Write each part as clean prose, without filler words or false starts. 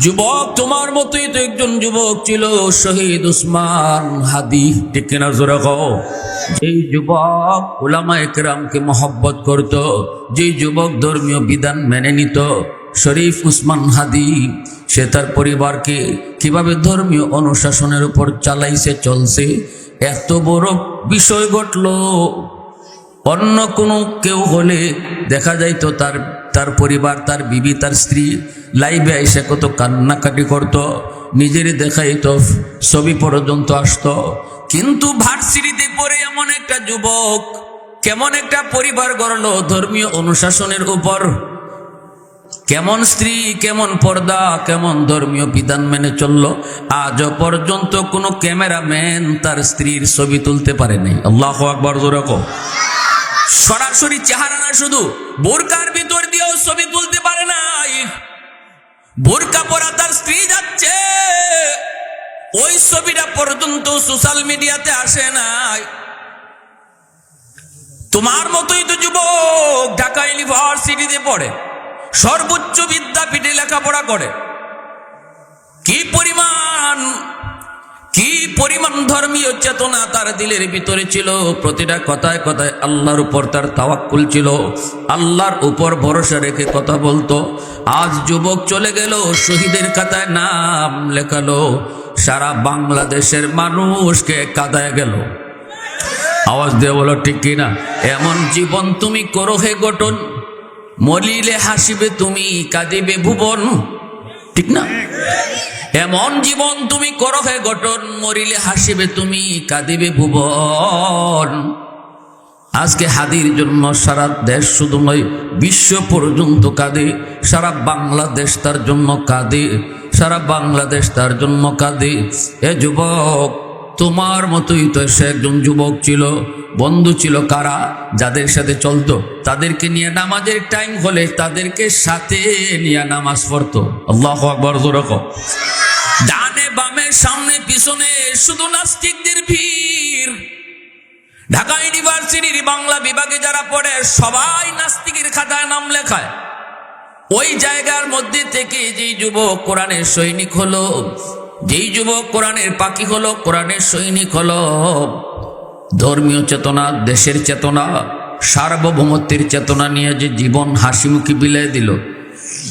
যুবক তোমার মতোই তো একজন যুবক ছিল, শহীদ উসমান হাদি, ঠিক কিনা জোরে কও। যেই যুবক উলামায়ে কেরামকে মহব্বত করত, যেই যুবক ধর্মীয় বিধান মেনে নিত, শরীফ উসমান হাদি, সে তার পরিবারকে কিভাবে ধর্মীয় অনুশাসনের উপর চালাইছে, চলছে। এত বড় বিষয় ঘটল, অন্য কোনো কেউ হলে দেখা যাইতো তার পরিবার, তার বিবি, তার স্ত্রী লাইভে এসে কত কান্নাকাটি করত, নিজেরই দেখাইতো, ছবি পর্যন্ত আসতো। কিন্তু ভার্সিটিতে পড়ে এমন একটা যুবক কেমন একটা পরিবার গড়লো ধর্মীয় অনুশাসনের উপর, কেমন স্ত্রী, কেমন পর্দা, কেমন ধর্মীয় বিধান মেনে চললো। আজও পর্যন্ত কোনো ক্যামেরাম্যান তার স্ত্রীর ছবি তুলতে পারেনি। আল্লাহু আকবার, জোরে কও। সরাসরি চেহারা না, শুধু বোরকার ভিতর দিয়েও ছবি তুলতে পারে নাই। বোরকা পরা তার স্ত্রী যাচ্ছে, ওই ছবিটা পর্যন্ত সোশ্যাল মিডিয়াতে আসে নাই। তোমার মতোই তো যুবক ঢাকা ইউনিভার্সিটিতে পড়ে, সর্বোচ্চ বিদ্যাপীঠে লেখাপড়া করে। কি পরিমাণ ধর্মীয় চেতনা তার দিলের ভিতরে ছিল। প্রতিটা কথায় কথায় আল্লাহর উপর তার তাওয়াক্কুল ছিল, আল্লাহর উপর ভরসা রেখে কথা বলতো। আজ যুবক চলে গেল, শহীদের খাতায় নাম লেখালো, সারা বাংলাদেশের মানুষকে কাঁদায় গেল। আওয়াজ দিয়ে বলো ঠিক কিনা। এমন জীবন তুমি করো হে গঠন, মরিলে হাসিবে তুমি, কাঁদিবে ভুবন, ঠিক না? এমন জীবন তুমি করো হে গঠন, মরিলে হাসিবে তুমি, কাঁদিবে ভুবন। আজকে হাদির জন্য সারা দেশ শুধু নয়, বিশ্ব পর্যন্ত কাঁদে। সারা বাংলাদেশ তার জন্য কাঁদে, সারা বাংলাদেশ তার জন্য কাঁদে। এ যুবক, তোমার মতোই তো সে একজন যুবক ছিল। বন্ধু ছিল কারা? যাদের সাথে চলতো, তাদেরকে নিয়ে নামাজের টাইম হলে তাদেরকে সাথে নিয়ে নামাজ পড়তো। আল্লাহু আকবার, জোরে কও। ডানে বামে সামনে পিছনে শুধু নাস্তিকদের ভিড়। ঢাকা ইউনিভার্সিটির বাংলা বিভাগে যারা পড়ে সবাই নাস্তিকের খাতায় নাম লেখায়। ওই জায়গার মধ্যে থেকে যেই যুবক কোরআনের সৈনিক হলো, যেই যুবক কোরআনের পাখি হলো, কোরআনের সৈনিক হলো, ধর্মীয় চেতনা, দেশের চেতনা, সার্বভৌমত্বের চেতনা নিয়ে যে জীবন হাসিমুখী বিলাই দিল।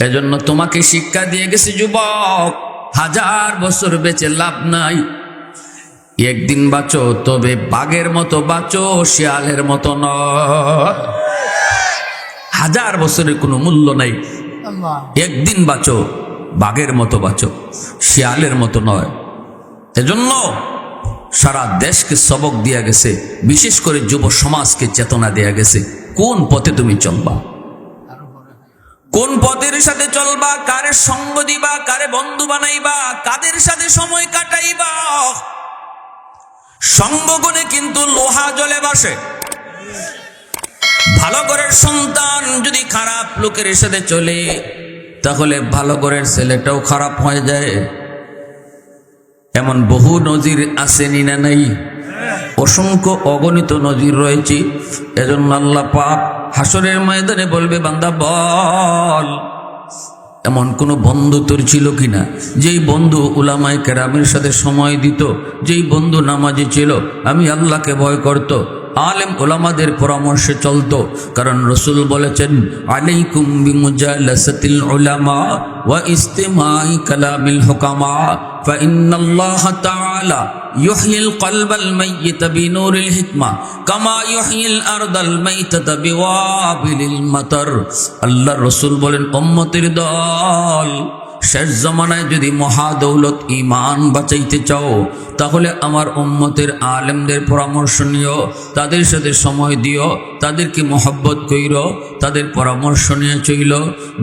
এজন্য তোমাকে শিক্ষা দিয়ে গেছে যুবক, 1000 বছর বেঁচে লাভ নাই। একদিন বাঁচো, তবে বাঘের মতো বাঁচো, শিয়ালের মতো নয়। 1000 বছরের কোনো মূল্য নাই। একদিন বাঁচো, বাঘের মতো বাঁচো, শিয়ালের মতো নয়। এজন্য সারা দেশকে সবক দিয়া গেছে, বিশেষ করে যুব সমাজকে চেতনা দেয়া গেছে। কোন পথে তুমি চলবা, কোন পথের সাথে চলবা, কারে সঙ্গ দিবা, কারে বন্ধু বানাইবা, কাদের সাথে সময় কাটাইবা। সঙ্গগুণে কিন্তু লোহা জ্বলে বসে। ভালো ঘরের সন্তান যদি খারাপ লোকের সাথে চলে, তাহলে ভালো ঘরের ছেলেটাও খারাপ হয়ে যায়। এমন বহু নজির আসেনি না নাই? অসংখ্য অগণিত নজির রয়েছে। এজন্য আল্লাহ পাক হাসরের ময়দানে বলবে, বান্দা বল, এমন কোন বন্ধু তোর ছিল কিনা, যেই বন্ধু উলামায়ে কেরামের সাথে সময় দিত, যেই বন্ধু নামাজি ছিল, আমি আল্লাহকে ভয় করত, আলেম উলামাদের পরামর্শে চলতো। কারণ রাসূল বলেছেন, আলাইকুম বিমুজালাসাতিল উলামা ওয়া ইস্তিমাই কালামিল হুকামা ফাইন্নাল্লাহা তাআলা ইউহয়িল কলবাল মাইয়িতা বিনূরিল হিকমা কামা ইউহয়িল আরদাল মাইতাতা বিওয়াবিলিল মাতার। আল্লাহর রাসূল বলেন, উম্মতের দল, শেষ জমানায় যদি মহাদৌলত ঈমান বাঁচাইতে চাও, তাহলে আমার উম্মতের আলেমদের পরামর্শ নিও, তাদের সাথে সময় দিও, তাদেরকে মহব্বত কইরো, তাদের পরামর্শ নিয়ে চইল।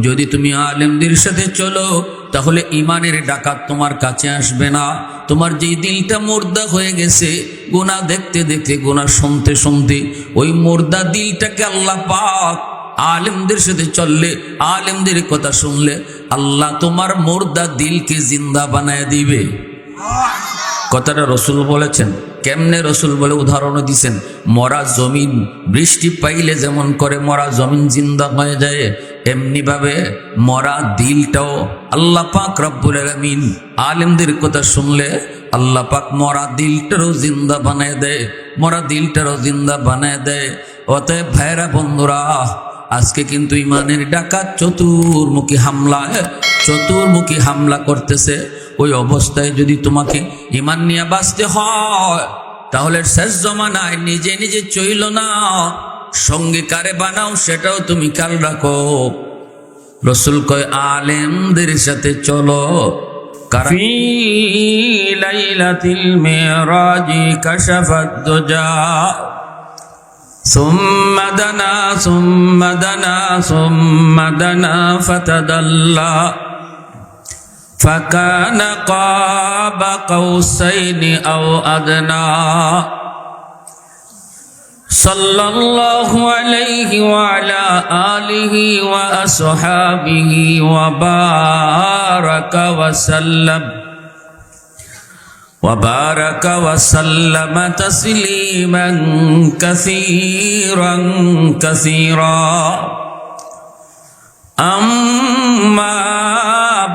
যদি তুমি আলেমদের সাথে চলো, তাহলে ঈমানের ডাকাত তোমার কাছে আসবে না। তোমার যেই দিলটা মুর্দা হয়ে গেছে, গুনাহ দেখতে দেখতে, গুনাহ শুনতে শুনতে, ওই মুর্দা দিলটাকে আল্লাহ পাক আলেমদের সাথে চললে, আলেমদের কথা শুনলে, আল্লাহ তোমার মুর্দা দিলকে জিন্দা বানায় দিবে। কথাটা রাসূল বলেছেন। কেমনে রাসূল বলে উদাহরণ দিয়েছেন, মরা জমিন বৃষ্টি পাইলে যেমন করে মরা জমিন জিন্দা হয়ে যায়, এমনি ভাবে মরা দিলটাও আল্লাহ পাক রব্বুল আলামিন আলেমদের কথা শুনলে আল্লাহ পাক মরা দিলটারও জিন্দা বানায় দেয়, মরা দিলটারও জিন্দা বানায় দেয়। অতএব ভাইরা বন্ধুরা, আজকে কিন্তু ইমানের ডাকাত চতুর্মুখী হামলা করতেছে। ওই অবস্থায় যদি তোমাকে ইমান নিয়ে বাঁচতে হয় তাহলে শেষ জমানায় নিজে নিজে চইল না, সঙ্গে কারে বানাও সেটাও তুমি খেয়াল রাখো। রসুল কয় আলেমদের সাথে চলো। ফি লাইলাতিল মিরাজি কাশাফাদ দুজা সুম্মা দানা ফাতাদাল্লা ফাকানা কাবা কাউসাইনি আও আদনা সাল্লাল্লাহু আলাইহি ওয়া আলা আলিহি ওয়া আসহাবিহি ওয়া বারাকা ওয়া সাল্লামা তাসলিমান কাসীরা আম্মা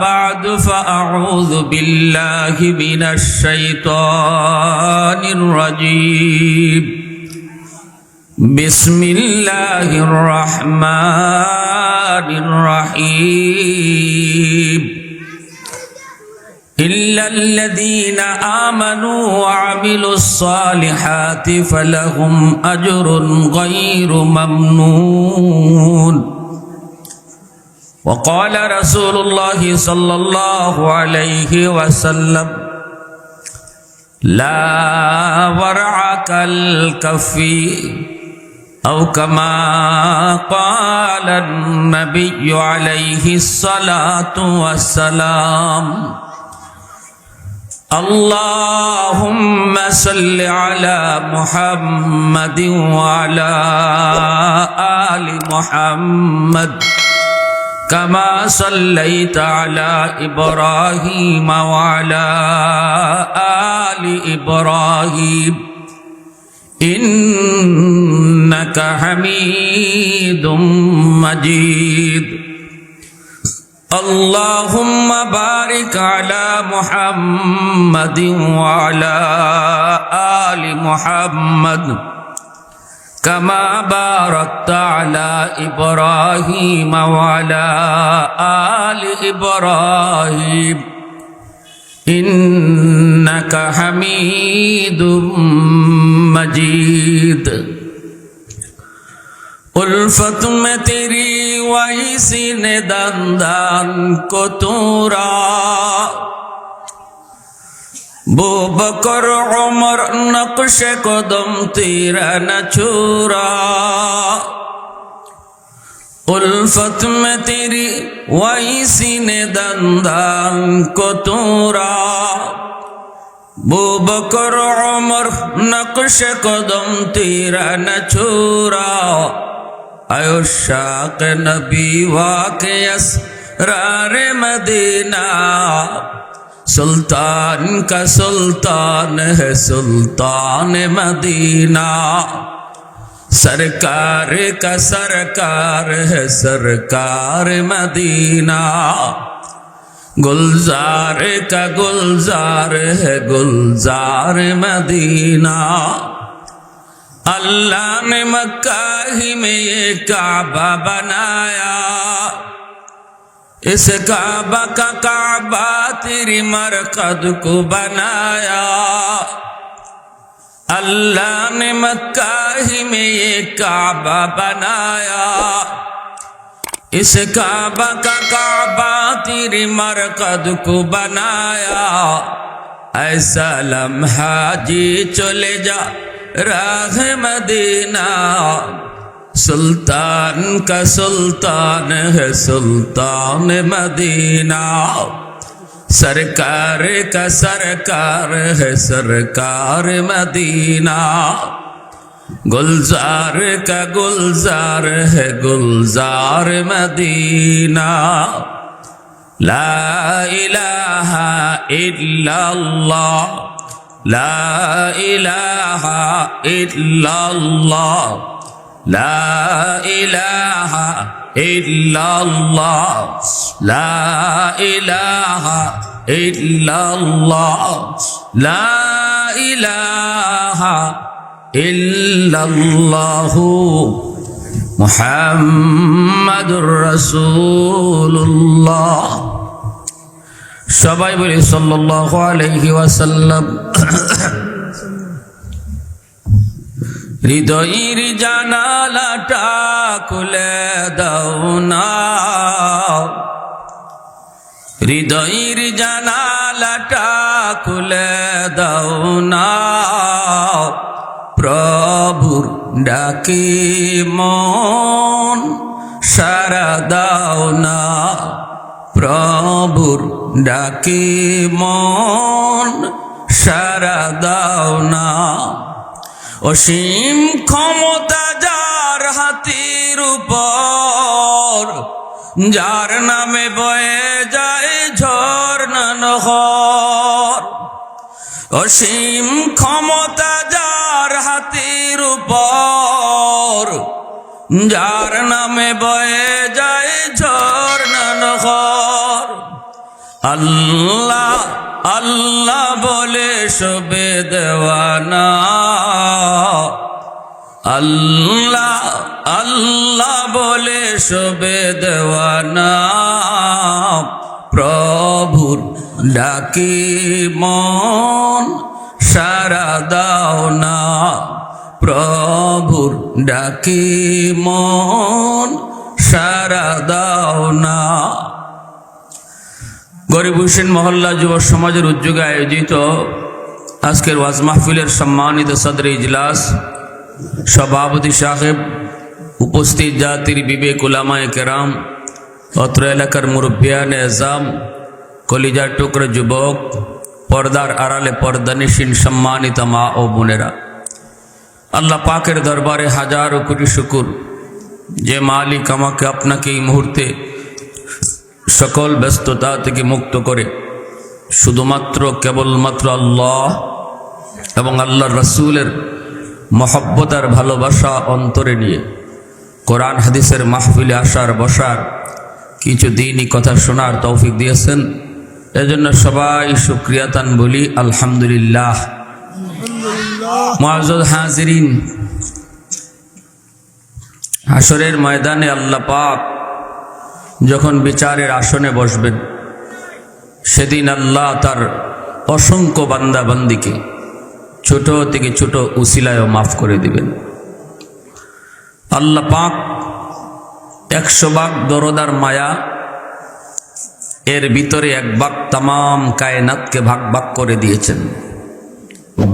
বা'দু ফাআউযু বিল্লাহি মিনাশ শাইতানির রাজীম। বিসমিল্লাহির রহমানির রহিম। ইল্লাল্লাযীনা আমানু ওয়া আমিলুস সালিহাতি ফালাহুম আজরুন গায়রু মামনুন। وقال رسول الله صلى الله عليه وسلم لا ورع كالكفي أو كما قال النبي عليه الصلاة والسلام اللهم صل على محمد وعلى آل محمد كما صليت على إبراهيم وعلى آل إبراهيم إنك حميد مجيد اللهم بارك على محمد وعلى آل محمد كما باركت على إبراهيم وعلى آل إبراهيم إنك حميد مجيد उल्फत में तेरी वही सीने दंदान को तूरा बो बकर उमर नक्श कदम तेरा न छूरा उल्फत में तेरी वही सीने दंदान को तूरा बो बकर उमर नक्श कदम तेरा न छूरा आयो शाक नबी वाके असरार मदीना सुल्तान का सुल्तान है सुल्तान मदीना सरकार का सरकार है सरकार मदीना गुलजार का गुलजार है गुलजार मदीना अल्लाह ने मक्का ही में ये काबा बनाया इस काबा का काबा तेरी मरकद को बनाया अल्लाह ने मक्का ही में ये काबा बनाया इस काबा का काबा तेरी मरकद को बनाया ऐसा लम्हा जी चले जा राह मदीना सुल्तान का सुल्तान है सुल्तान मदीना सरकार का सरकार है सरकार मदीना गुलजार का गुलजार है गुलजार मदीना ला इलाहा इल्लल्लाह ला इलाहा इल्लल्लाह ला इलाहा ইল্লাল্লাহ লা ইলাহা ইল্লাল্লাহ লা ইলাহা ইল্লাল্লাহু মুহাম্মাদুর রাসূলুল্লাহ। সবাই বলি সাল্লাল্লাহু আলাইহি ওয়াসাল্লাম। হৃদয়ের জানালাটা খুলে দাও না, হৃদয়ের জানালাটা খুলে দাও না, প্রভুর ডাকে মন সারা দাও না, প্রভুর ডাকে মন সারা দাও না। অসীম ক্ষমতা যার হাতের উপর, যার নামে বয়ে যায় ঝর্ণা নহর। অসীম ক্ষমতা যার হাতের উপর, যার নামে বয়ে যায় ঝর্ণা নহর। আল্লাহ আল্লাহ বলে শোবে দেওয়ানা, আল্লাহ আল্লাহ বলে শোবে দেওয়ানা, প্রভুর ডাকে মন সারা দাও না, প্রভুর ডাকে মন সারা দাও না। গরিব হোসেন মহল্লা যুব সমাজের উদ্যোগে আয়োজিত আজকের ওয়াজ মাহফিলের সম্মানিত সদর ইজলাস, সভাপতি সাহেব, উপস্থিত জাতির বিবেক উলামায়ে কেরাম, অত্র এলাকার মুরব্বিয়ান এজাম, কলিজার টুকরো যুবক, পর্দার আড়ালে পর্দানিসীন সম্মানিত মা ও বোনেরা, আল্লাহ পাকের দরবারে হাজারো কোটি শুকুর যে মালিক আমাকে আপনাকে এই মুহূর্তে সকল ব্যস্ততা থেকে মুক্ত করে শুধুমাত্র কেবলমাত্র আল্লাহ এবং আল্লাহর রাসূলের মহব্বত আর ভালোবাসা অন্তরে নিয়ে কোরআন হাদিসের মাহফিলে আসার বসার কিছু দিনই কথা শোনার তৌফিক দিয়েছেন। এজন্য সবাই শুকরিয়াতান বলি আলহামদুলিল্লাহ। মুআজ্জাজ হাজিরিন, হাশরের ময়দানে আল্লাহ পাক যখন বিচারের আসনে বসবেন, সেদিন আল্লাহ তার অসংখ্য বান্দা বান্দিকে ছোট থেকে ছোট উসিলায়ও মাফ করে দিবেন। আল্লাহ পাক 100 ভাগ দরদার মায়া, এর ভিতরে 1 ভাগ তামাম কায়নাতকে ভাগ ভাগ করে দিয়েছেন।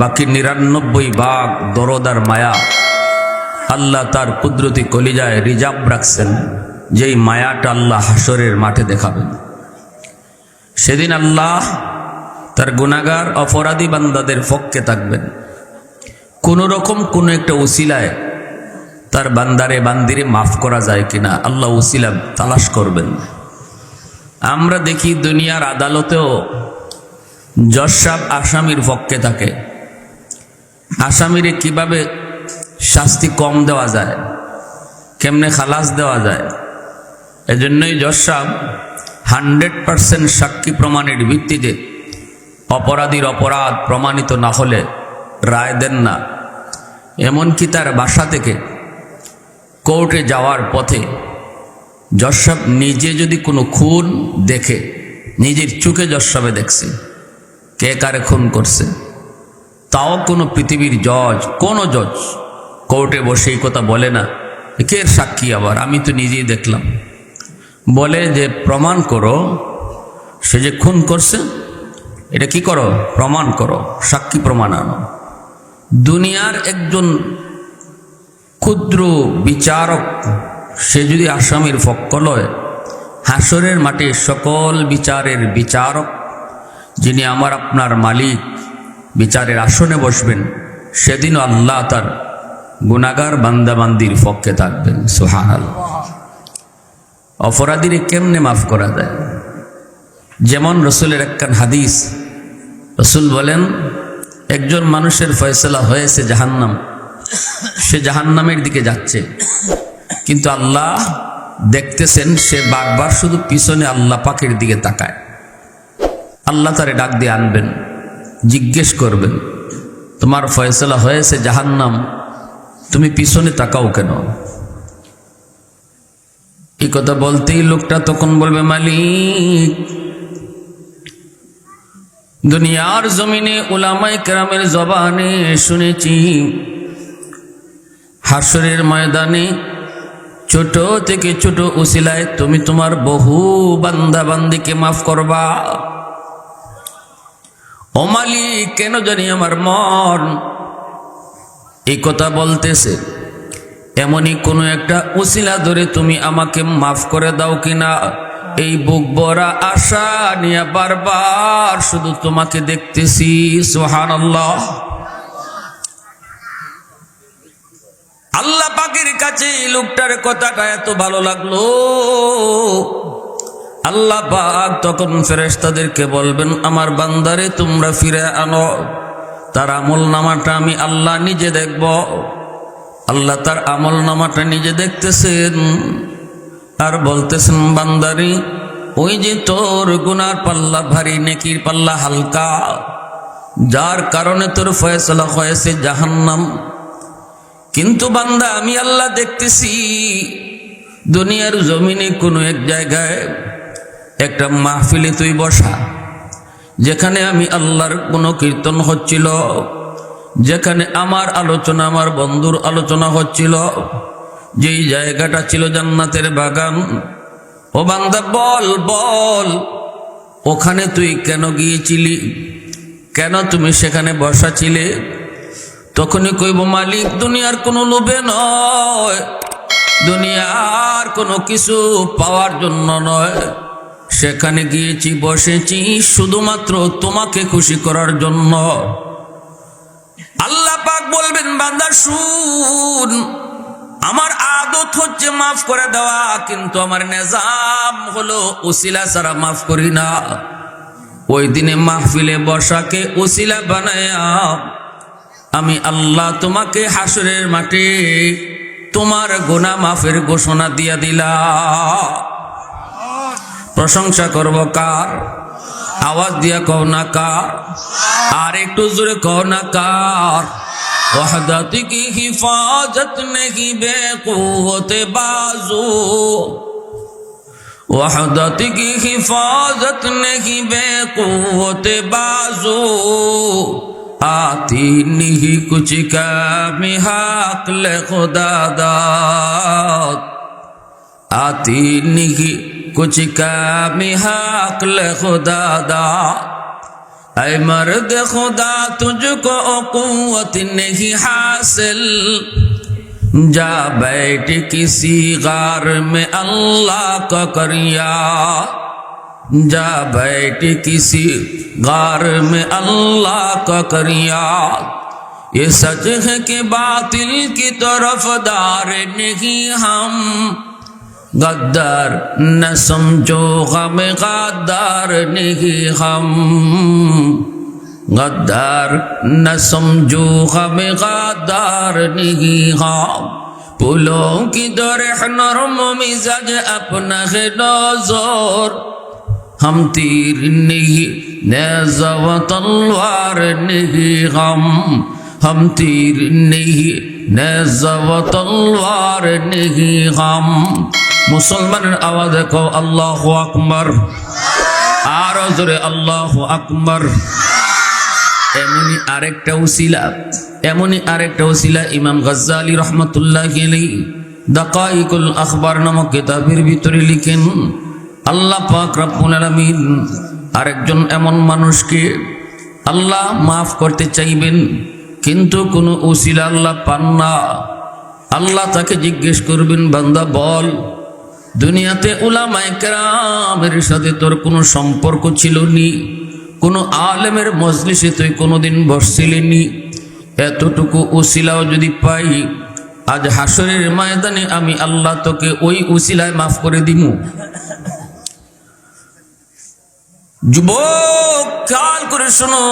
বাকি 99 ভাগ দরদার মায়া আল্লাহ তার কুদরতি কলিজায় রিজার্ভ রাখছেন, যেই মায়াটা আল্লাহ হাশরের মাঠে দেখাবেন। সেদিন আল্লাহ তার গুনাহগার অপরাধী বান্দাদের পক্ষে থাকবেন। কোনো রকম কোনো একটা উসিলায় তার বান্দারে বান্দিরে মাফ করা যায় কিনা আল্লাহ উসিলা তালাশ করবেন। আমরা দেখি দুনিয়ার আদালতেও জজ সাহেব আসামির পক্ষে থাকে, আসামিরে কিভাবে শাস্তি কম দেওয়া যায়, কেমনে খালাস দেওয়া যায়। এজন্যই জজ সাহেব 100% সাক্ষী প্রমাণের ভিত্তিতে অপরাধীর অপরাধ প্রমাণিত না হলে রায় দেন না। এমনকি তার বাসা থেকে কোর্টে যাওয়ার পথে জজ সাহেব নিজে যদি কোনো খুন দেখে, নিজের চোখে জজ সাহেবে দেখছে কে কারে খুন করছে, তাও কোনো পৃথিবীর জজ, কোনো জজ কোর্টে বসে এই কথা বলে না, কে সাক্ষী আবার, আমি তো নিজেই দেখলাম। বলে যে প্রমাণ করো সে যে খুন করছে, এটা কি করো, প্রমাণ করো, সাক্ষী প্রমাণ আনো। দুনিয়ার একজন ক্ষুদ্র বিচারক সে যদি আসামির পক্ষ লয়, হাশরের মাঠে সকল বিচারের বিচারক যিনি আমার আপনার মালিক বিচারের আসনে বসবেন, সেদিনও আল্লাহ তার গুনাহগার বান্দাবান্দির পক্ষে থাকবেন। সুবহানাল্লাহ। অপরাধীরে কেমনে মাফ করা যায়? যেমন রসুলের একখান হাদিস, রসুল বলেন একজন মানুষের ফয়সালা হয়েছে জাহান্নাম, সে জাহান্নামের দিকে যাচ্ছে, কিন্তু আল্লাহ দেখতেছেন সে বারবার শুধু পিছনে আল্লাহ পাকের দিকে তাকায়। আল্লাহ তারে ডাক দিয়ে আনবেন, জিজ্ঞেস করবেন, তোমার ফয়সালা হয়েছে জাহান্নাম, তুমি পিছনে তাকাও কেন? এই কথা বলতেই লোকটা তখন বলবে, মালিক, দুনিয়ার জমিনে উলামায়ে কেরামের জবানে শুনেছি হাসরের ময়দানে ছোট থেকে ছোট উসিলায় তুমি তোমার বহু বান্দা বান্দিকে মাফ করবা। ও মালিক, কেন জানি আমার মন এই কথা বলতেছে, এমনই কোনো একটা উসিলা ধরে তুমি আমাকে মাফ করে দাও কিনা। এই বুক ভরা আশা নিয়ে বারবার শুধু তোমাকে দেখতেছি। সুবহানাল্লাহ। আল্লাহ পাকের কাছে লোকটার কথাটা এত ভালো লাগলো, আল্লাহ পাক তখন ফেরেশতাদেরকে বলবেন, আমার বান্দারে তোমরা ফিরে আনো, তার আমল নামাটা আমি আল্লাহ নিজে দেখব। আল্লাহ তার আমল নামাটা নিজে দেখতেছেন আর বলতেছেন, বান্দারি, ওই যে তোর গুনার পাল্লা ভারী, নেকির পাল্লা হালকা, যার কারণে তোর ফয়সালা হয়েছে জাহান্নাম। কিন্তু বান্দা, আমি আল্লাহ দেখতেছি দুনিয়ার জমিনে কোনো এক জায়গায় একটা মাহফিলে তুই বসা, যেখানে আমি আল্লাহর কোনো কীর্তন হচ্ছিল, যেখানে আমার আলোচনা, আমার বন্ধুর আলোচনা হচ্ছিল, যেই জায়গাটা ছিল জান্নাতের বাগান। ও বান্দা, বল বল, ওখানে তুই কেন গিয়েছিলি? কেন তুমি সেখানে বসা ছিলে? তখনই কইব, মালিক, দুনিয়ার কোনো লোভে নয়, দুনিয়ার কোনো কিছু পাওয়ার জন্য নয়, সেখানে গিয়েছি, বসেছি শুধুমাত্র তোমাকে খুশি করার জন্য। আল্লাহ পাক বলবেন, বান্দা শুন, আমার আদত হচ্ছে মাফ করে দেওয়া, কিন্তু আমার নিজাম হলো উসিলা ছাড়া মাফ করি না। ওই দিনে মাহফিলে বসাকে উসিলা বানায়া আমি আল্লাহ তোমাকে হাসরের মাঠে তোমার গুনাহ মাফের ঘোষণা দিয়া দিলাম। প্রশংসা করব কার? আওয়াজ দিয়া কও না কার? আর একটু জোরে কও না কার? ওয়াহদাত কি হিফাজত নেহি বেকুওত বাজু, ওয়াহদাত কি হিফাজত নেহি বেকুওত বাজু, आती नहीं कुछ कमी हक ले खुदा दात, आती नहीं कुछ कमी हक ले खुदा दात। ऐ मर्द खुदा तुझको कुव्वत नहीं हासिल, जा बैठ किसी गार में अल्लाह का करिया, जा बैठ किसी गार में अल्लाह का करिया। ये सच है कि बातिल की तरफदार नहीं हम, गद्दार न समझो गम गद्दार नहीं हम, गद्दार न समझो गम गद्दार नहीं हम। फूलों की तरह नरम मिजाज अपना है नौजोर, हम तीर नहीं नेज़ा व तलवार नहीं हम तीर नहीं नेज़ा व तलवार नहीं हम। मुसलमाনের आवाज को अल्लाहु আকবার, আর জোরে আল্লাহু আকবার। এমনি আরেকটা উসিলা ইমাম গজ্জালী রহমাতুল্লাহি আলাইহি দাকাইকুল আখবার নামক কিতাবের ভিতরে লিখেন, আল্লাহ পাক রব্বুল আলামিন আরেকজন এমন মানুষকে আল্লাহ মাফ করতে চাইবেন, কিন্তু কোনো উসিলা আল্লাহ পান না। আল্লাহ তাকে জিজ্ঞেস করবেন, বান্দা বল, দুনিয়াতে উলামায়ে কেরামের সাথে তোর কোনো সম্পর্ক ছিল নি? কোনো আলেমের মজলিসে তুই কোনোদিন বসছিলি নি? এতটুকু উসিলাও যদি পাই, আজ হাসরের ময়দানে আমি আল্লাহ তোকে ওই উসিলায় মাফ করে দিমু। যুবক, খেয়াল করে শোনো,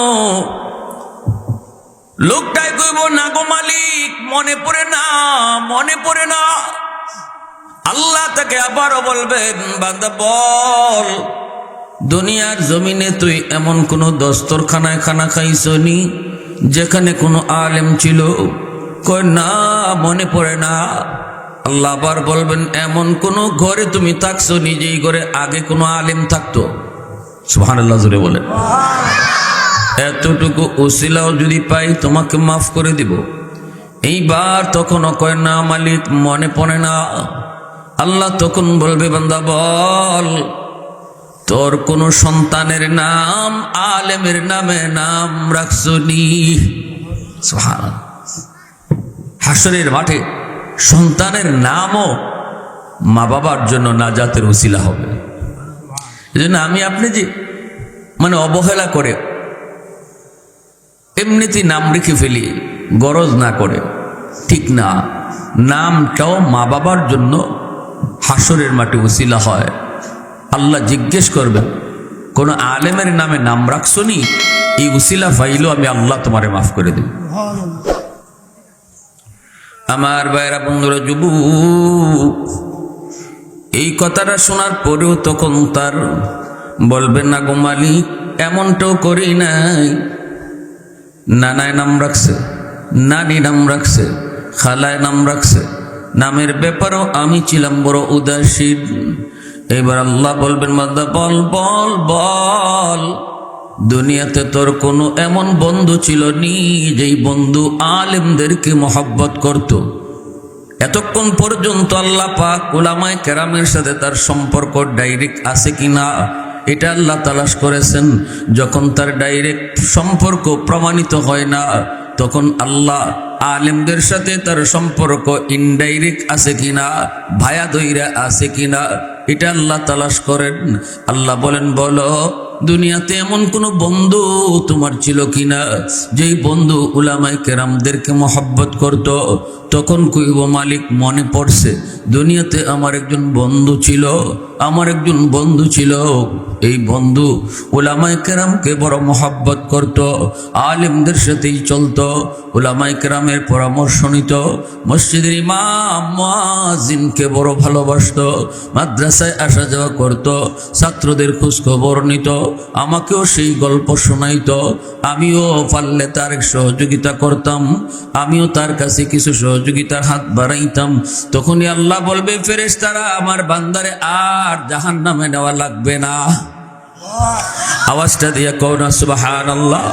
লোকটাই কইব, না গো মালিক, মনে পড়ে না। আল্লাহ তাকে আবারও বলবেন, বান্দা বল, দুনিয়ার জমিনে তুই এমন কোন দস্তরখানায় খানা খাইছনি যেখানে কোনো আলেম ছিল? কয় না, মনে পড়ে না। আল্লাহ আবার বলবেন, এমন কোন ঘরে তুমি থাকছো যেই ঘরে আগে কোনো আলেম থাকতো? সুবহানাল্লাহ, জোরে বলেন। এতটুকু উসিলাও যদি পাই তোমাকে মাফ করে দিব। এইবার তখনও কয় না মালিক, মনে পড়ে না। আল্লাহ তখন বলবে, বান্দা বল, তোর কোন সন্তানের নাম আলেমের নামে নাম রাখছনি? সুবহানাল্লাহ। হাসরের মাঠে সন্তানের নামও মা বাবার জন্য নাজাতের উসিলা হবে। এজন্য আমি আপনি যে অবহেলা করে এমনিতেই নাম রেখে ফেলি, গরজ না করে, ঠিক না। নামটাও মা বাবার জন্য হাসরের মাঠে উসিলা হয়। আল্লাহ জিজ্ঞেস করবেন, কোন আলেমের নামে নাম রাখছনি? এই উসিলা পাইলেও আমি আল্লাহ তোমারে মাফ করে দেব। আমার ভাইরা, বন্ধুরা, যুবক, এই কথাটা শোনার পরেও তখন তার বলবেন, না গো মালিক, এমনটাও করি নাই। নানায় নাম রাখছে, নানি নাম রাখছে, খালায় নাম রাখছে, নামের ব্যাপারেও আমি ছিলাম বড় উদাসীন। এবার আল্লাহ বলবেন, বান্দা বল বল বল, দুনিয়াতে তোর কোনো এমন বন্ধু ছিল নি যেই বন্ধু আলেমদেরকে মহব্বত করত? এতক্ষণ পর্যন্ত আল্লাহ পাক উলামায়ে কেরামের সাথে তার সম্পর্ক ডাইরেক্ট আছে কিনা এটা আল্লাহ তালাশ করেছেন। যখন তার ডাইরেক্ট সম্পর্ক প্রমাণিত হয় না, তখন আল্লাহ আলেমদের সাথে তার সম্পর্ক ইনডাইরেক্ট আছে কিনা, ভায়া দইরা আছে কিনা এটা আল্লাহ তালাশ করেন। আল্লাহ বলেন, বলো, দুনিয়াতে এমন কোন বন্ধু তোমার ছিল কিনা যেই বন্ধু উলামায়ে কেরামদেরকে মহব্বত করত? তখন কইব, মালিক, মনে পড়ছে, দুনিয়াতে আমার একজন বন্ধু ছিল, আমার একজন বন্ধু ছিল। এই বন্ধু উলামায়ে কেরামকে বড় মহব্বত করত, আলেমদের সাথেই চলতো, উলামায়ে কেরামের পরামর্শ নিত, মসজিদের ইমাম মুয়াজ্জিনকে বড় ভালোবাসতো, মাদ্রাসায় আসা যাওয়া করত, ছাত্রদের খোঁজ খবর নিত, আমাকেও সেই গল্প শোনাইতো। আমিও পারলে তার সহযোগিতা করতাম, আমিও তার কাছে কিছু সহযোগিতার হাত বাড়াইতাম। তখনই আল্লাহ বলবে, ফেরেশতারা, আমার বান্দারে আর জাহান্নামে নেওয়া লাগবে না। আওয়াজটা দিয়ে কও না সুবহানাল্লাহ।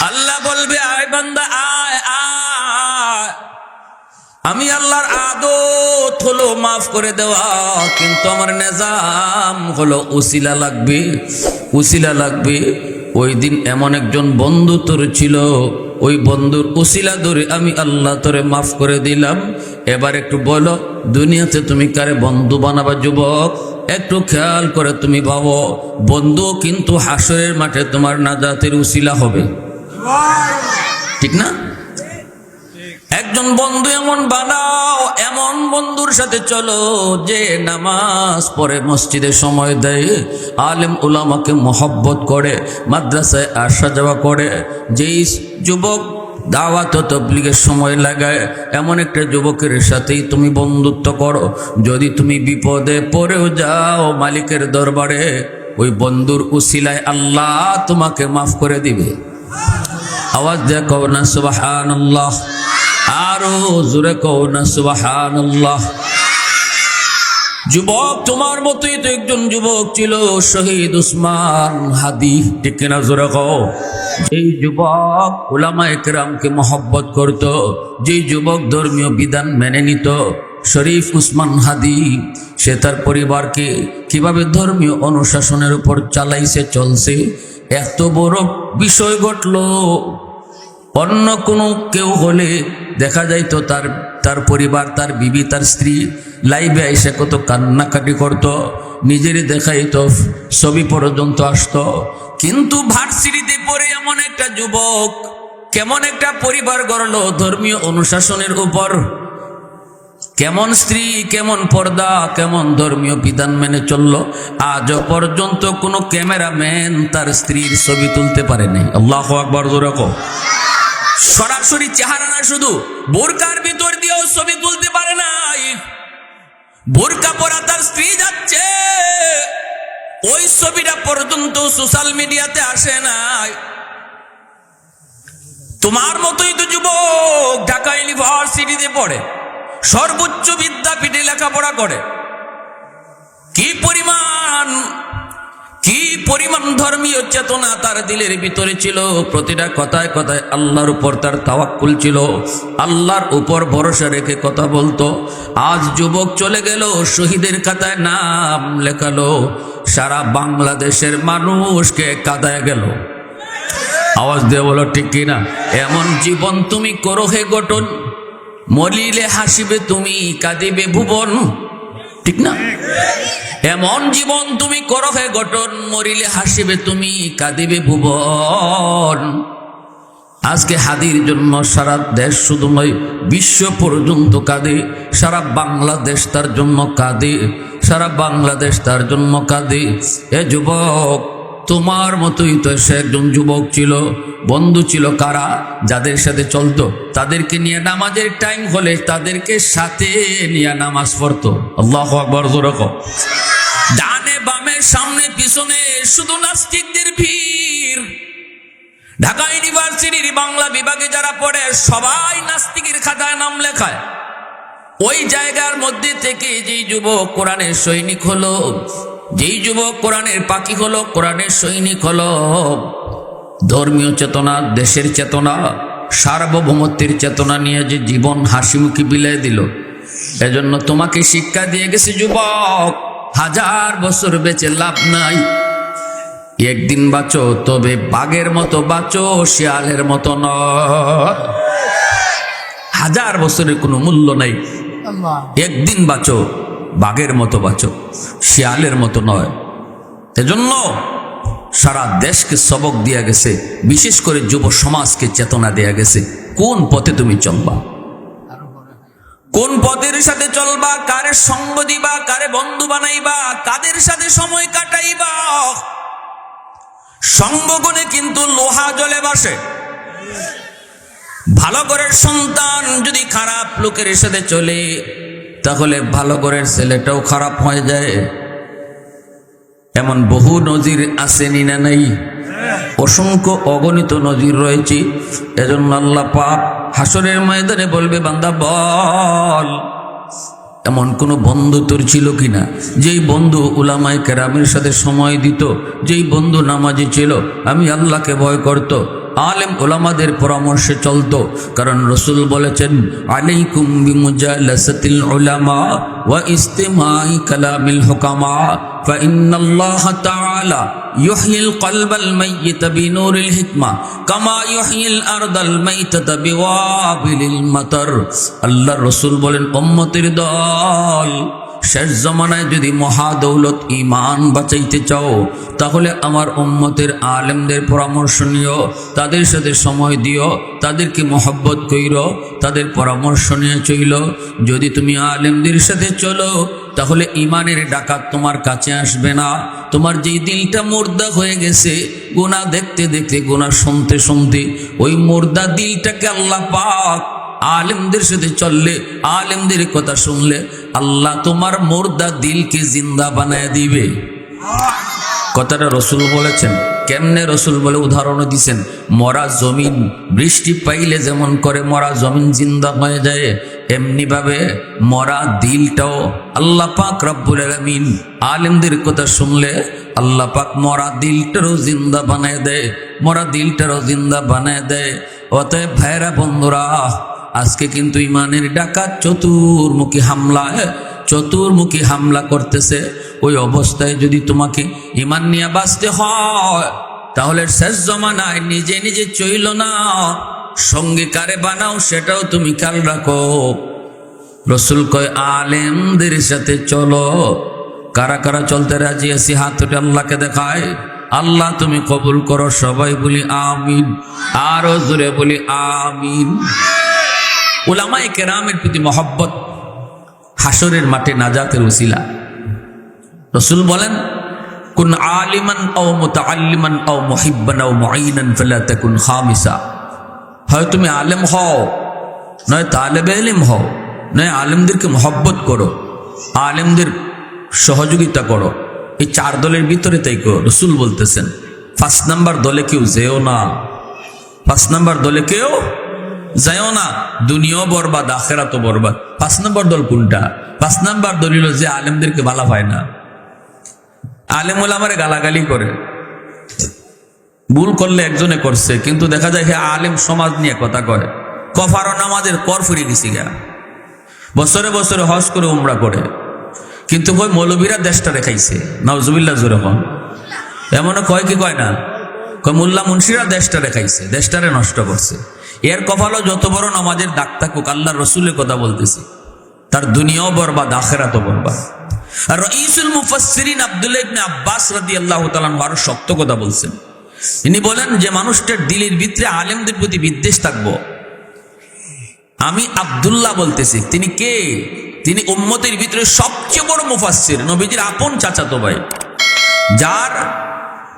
আল্লাহ বলবে, আয় বান্দা, আয় আয়। আমি আল্লাহর আদত হলো মাফ করে দেওয়া, কিন্তু আমার নিজাম হলো উসিলা লাগবে, উসিলা লাগবে। ওই দিন এমন একজন বন্ধু তোর ছিল, ওই বন্ধুর উসিলা ধরে আমি আল্লাহ তোরে মাফ করে দিলাম। এবার একটু বলো, দুনিয়াতে তুমি কারে বন্ধু বানাবা? যুবক, একটু খেয়াল করে তুমি ভাবো, বন্ধু কিন্তু হাসরের মাঠে তোমার নাজাতের উসিলা হবে, ঠিক না? একজন বন্ধু এমন বানাও, এমন বন্ধুর সাথে চলো যে নামাজ পড়ে, মসজিদে সময় দেয়, আলেম উলামাকে মহব্বত করে, মাদ্রাসায় আসা যাওয়া করে। যেই যুবক দাওয়াত ও তাবলীগের সময় লাগায়, এমন একটা যুবকের সাথেই তুমি বন্ধুত্ব করো। যদি তুমি বিপদে পড়েও যাও মালিকের দরবারে, ওই বন্ধুর উসিলায় আল্লাহ তোমাকে মাফ করে দিবে। আওয়াজ দিয়ে কও না সুবহানাল্লাহ, আরো জোরে কও না সুবহানাল্লাহ। যুবক, তোমার মতোই তো একজন যুবক ছিল, শহীদ উসমান হাদি, ঠিক কিনা? জোরে কও। যেই যুবক উলামায়ে কেরামকে মহব্বত করত, যেই যুবক ধর্মীয় বিধান মেনে নিত, শরীফ উসমান হাদি, সে তার পরিবারকে কিভাবে ধর্মীয় অনুশাসনের উপর চালাইছে, চলছে। এত বড় বিষয় ঘটলো, অন্য কোনো কেউ হলে দেখা যাইতো তার পরিবার, তার বিবি, তার স্ত্রী লাইভে এসে কত কান্নাকাটি করত, নিজেরই দেখাইতো, ছবি পর্যন্ত আসতো। কিন্তু ভার্সিটিতে পড়ে এমন একটা যুবক কেমন একটা পরিবার গড়লো ধর্মীয় অনুশাসনের উপর, কেমন স্ত্রী, কেমন পর্দা, কেমন ধর্মীয় বিধান মেনে চললো। আজও পর্যন্ত কোনো ক্যামেরাম্যান তার স্ত্রীর ছবি তুলতে পারেনি। আল্লাহু আকবার, জোরে কও। সরাসরি চেহারা না, শুধু বোরকার ভিতর দিয়েও ছবি তুলতে পারে নাই। বোরকা পরা তার স্ত্রী যাচ্ছে, ওই ছবিটা পর্যন্ত সোশ্যাল মিডিয়াতে আসে নাই। তোমার মতোই তো যুবক ঢাকা ইউনিভার্সিটিতে পড়ে, সর্বোচ্চ বিদ্যাপীঠে লেখাপড়া করে। কি পরিমাণ ধর্মীয় চেতনা তার দিলের ভিতরে ছিল। প্রতিটা কথায় কথায় আল্লাহর উপর তার তাওয়াক্কুল ছিল, আল্লাহর উপর ভরসা রেখে কথা বলতো। আজ যুবক চলে গেল, শহীদের খাতায় নাম লেখালো, সারা বাংলাদেশের মানুষকে কাঁদায় গেল। আওয়াজ দিয়ে বলো ঠিক কিনা? এমন জীবন তুমি করো হে গঠন, মরিলে হাসিবে তুমি, কাঁদিবে ভুবন। ঠিক না? এমন জীবন তুমি করো হে গঠন, মরিলে হাসিবে তুমি, কাঁদিবে ভুবন। আজকে হাদির জন্য সারা দেশ শুধু নয়, বিশ্ব পর্যন্ত কাঁদে। সারা বাংলাদেশ তার জন্য কাঁদে, সারা বাংলাদেশ তার জন্য কাঁদে। এ যুবক, তোমার মতোই তো সে একজন যুবক ছিল। বন্ধু ছিল কারা? যাদের সাথে চলতো, তাদেরকে নিয়ে নামাজের টাইম হলে তাদেরকে সাথে নিয়ে নামাজ পড়তো। আল্লাহু আকবার, জোরে কও। ডানে বামে সামনে পিছনে শুধু নাস্তিকদের ভিড়। ঢাকা ইউনিভার্সিটির বাংলা বিভাগে যারা পড়ে সবাই নাস্তিকের খাতায় নাম লেখায়। ওই জায়গার মধ্যে থেকে যেই যুবক কোরআনের সৈনিক হলো, যেই যুবক কোরআনের পাখি হলো, কোরআনের সৈনিক হলো, ধর্মীয় চেতনা, দেশের চেতনা, সার্বভৌমত্বের চেতনা নিয়ে যে জীবন হাসিমুখী বিলাই দিল। এজন্য তোমাকে শিক্ষা দিয়ে গেছে যুবক, 1000 বছর বেঁচে লাভ নাই। একদিন বাঁচো, তবে বাঘের মতো বাঁচো, শিয়ালের মতো নয়। 1000 বছরের কোনো মূল্য নাই। একদিন বাঁচো, বাঘের মতো বাঁচো, শিয়ালের মতো নয়। এজন্য সারা দেশকে সবক দেয়া গেছে, বিশেষ করে যুব সমাজকে চেতনা দেয়া গেছে। কোন পথে তুমি চলবা, কোন পথের সাথে চলবা, কারে সঙ্গ দিবা, কারে বন্ধু বানাইবা, কাদের সাথে সময় কাটাইবা। সঙ্গগুণে কিন্তু লোহা জ্বলে বসে। ভালো ঘরের সন্তান যদি খারাপ লোকের সাথে চলে, তাহলে ভালো ঘরের ছেলেটাও খারাপ হয়ে যায়। এমন বহু নজির আসেনি না নাই? অসংখ্য অগণিত নজির রয়েছে। এজন্য আল্লাহ পাক হাসরের ময়দানে বলবে, বান্দা বল, এমন কোন বন্ধু তোর ছিল কিনা, যেই বন্ধু উলামায়ে কেরামের সাথে সময় দিত, যেই বন্ধু নামাজি ছিল, আমি আল্লাহকে ভয় করত, আলেম উলামাদের পরামর্শে চলতো। কারণ রাসূল বলেছেন, আলাইকুম বিমুজালাসাতিল উলামা ওয়া ইস্তিমাই কালামিল হুকামা ফাইন্নাল্লাহা তাআলা ইউহয়িল কলবাল মাইয়িতা বিনূরিল হিকমা কামা ইউহয়িল আরদাল মাইতাতা বিওয়াবিলিল মাতার। আল্লাহর রাসূল বলেন, উম্মতের দল, শেষ জমানায় যদি মহাদৌলত ঈমান বাঁচাইতে চাও, তাহলে আমার উম্মতের আলেমদের পরামর্শ নিও, তাদের সাথে সময় দিও, তাদেরকে মহব্বত কইরো, তাদের পরামর্শ নিয়ে চইল। যদি তুমি আলেমদের সাথে চলো, তাহলে ঈমানের ডাকাত তোমার কাছে আসবে না। তোমার যেই দিলটা মুর্দা হয়ে গেছে, গুনাহ দেখতে দেখতে, গুনাহ শুনতে শুনতে, ওই মুর্দা দিলটাকে আল্লাহ পাক আলেমদের সাথে চললে, আলেমদের কথা শুনলে, আল্লাহ তোমার মুর্দা দিলকে জিন্দা বানায় দিবে। কথাটা রাসূল বলেছেন। কেমনে রাসূল বলে উদাহরণ দিছেন, মরা জমিন বৃষ্টি পাইলে যেমন করে মরা জমিন জিন্দা হয়ে যায়, এমনি ভাবে মরা দিলটাও আল্লাহ পাক রব্বুল আলামিন আলেমদের কথা শুনলে আল্লাহ পাক মরা দিলটারও জিন্দা বানায় দেয়, মরা দিলটারও জিন্দা বানায় দেয়। অতএব ভাইরা বন্ধুরা, আজকে কিন্তু ইমানের ডাকাত চতুর্মুখী হামলা করতেছে। ওই অবস্থায় যদি তোমাকে ইমান নিয়ে বাঁচতে হয়, তাহলে শেষ জমানায় নিজে নিজে চইল না, সঙ্গে কারে বানাও সেটাও তুমি খেয়াল রাখো। রাসূল কয়, আলেমদের সাথে চলো। কারা কারা চলতে রাজি আছি? হাত উঠে আল্লাহকে দেখায়। আল্লাহ তুমি কবুল করো। সবাই বলি আমিন, আরো জোরে বলি আমিন। উলামায়ে কেরামের প্রতি মহব্বত হাসরের মাঠে নাজাতের উসিলা। রাসূল বলেন, কুন আলিমান আও মুতাআল্লিমান আও মুহিব্বান আও মুঈনান ফালা তাকুন খামিসা। হয় তুমি আলেম হও, নয় তালেবে ইলম হও, নয় আলেমদেরকে মহব্বত করো, আলেমদের সহযোগিতা করো। এই 4 দলের ভিতরে তাই রসুল বলতেছেন 5 নাম্বার দলে কেউ যেও না, 5 নাম্বার দলে কেউ যাইও না, দুনিয়াও বরবাদ আখেরাতও বরবাদ। 5 নাম্বার দল কোনটা? 5 নাম্বার দল হলো যে আলেমদেরকে ভালো পায় না, আলেম ওলামারে গালাগালি করে। ভুল করলে একজনে করছে, কিন্তু দেখা যায় আলেম সমাজ নিয়ে কথা কয়। কফারো নামাজের কর ফুরিয়ে গেছি গা, বছরে বছরে হজ করে উমরা করে, কিন্তু কই মৌলবীরা দেশটা রেখাইছে। নাউজুবিল্লাহ জোরে হন। এমনও কয় কি কয় না, কয় মোল্লা মুন্সিরা দেশটা রেখাইছে, দেশটারে নষ্ট করছে। এর কপালও যত বড় নামাজের দাগ থাকুক, আল্লাহর রসুলের কথা বলতেছি, তার দুনিয়াও বরবাদ আখিরাতও বরবাদ। আর রাইসুল মুফাসসিরিন আব্দুল্লাহ ইবনে আব্বাস রাদিয়াল্লাহু তাআলা আরো শক্ত কথা বলছেন। তিনি বলেন যে মানুষটার দিলের ভিতরে আলেমদের প্রতি বিদ্বেষ থাকবো। আমি আব্দুল্লাহ বলতেছি, তিনি কে? তিনি উম্মতের ভিতরে সবচেয়ে বড় মুফাসসির, নবীজির আপন চাচাতো ভাই, যার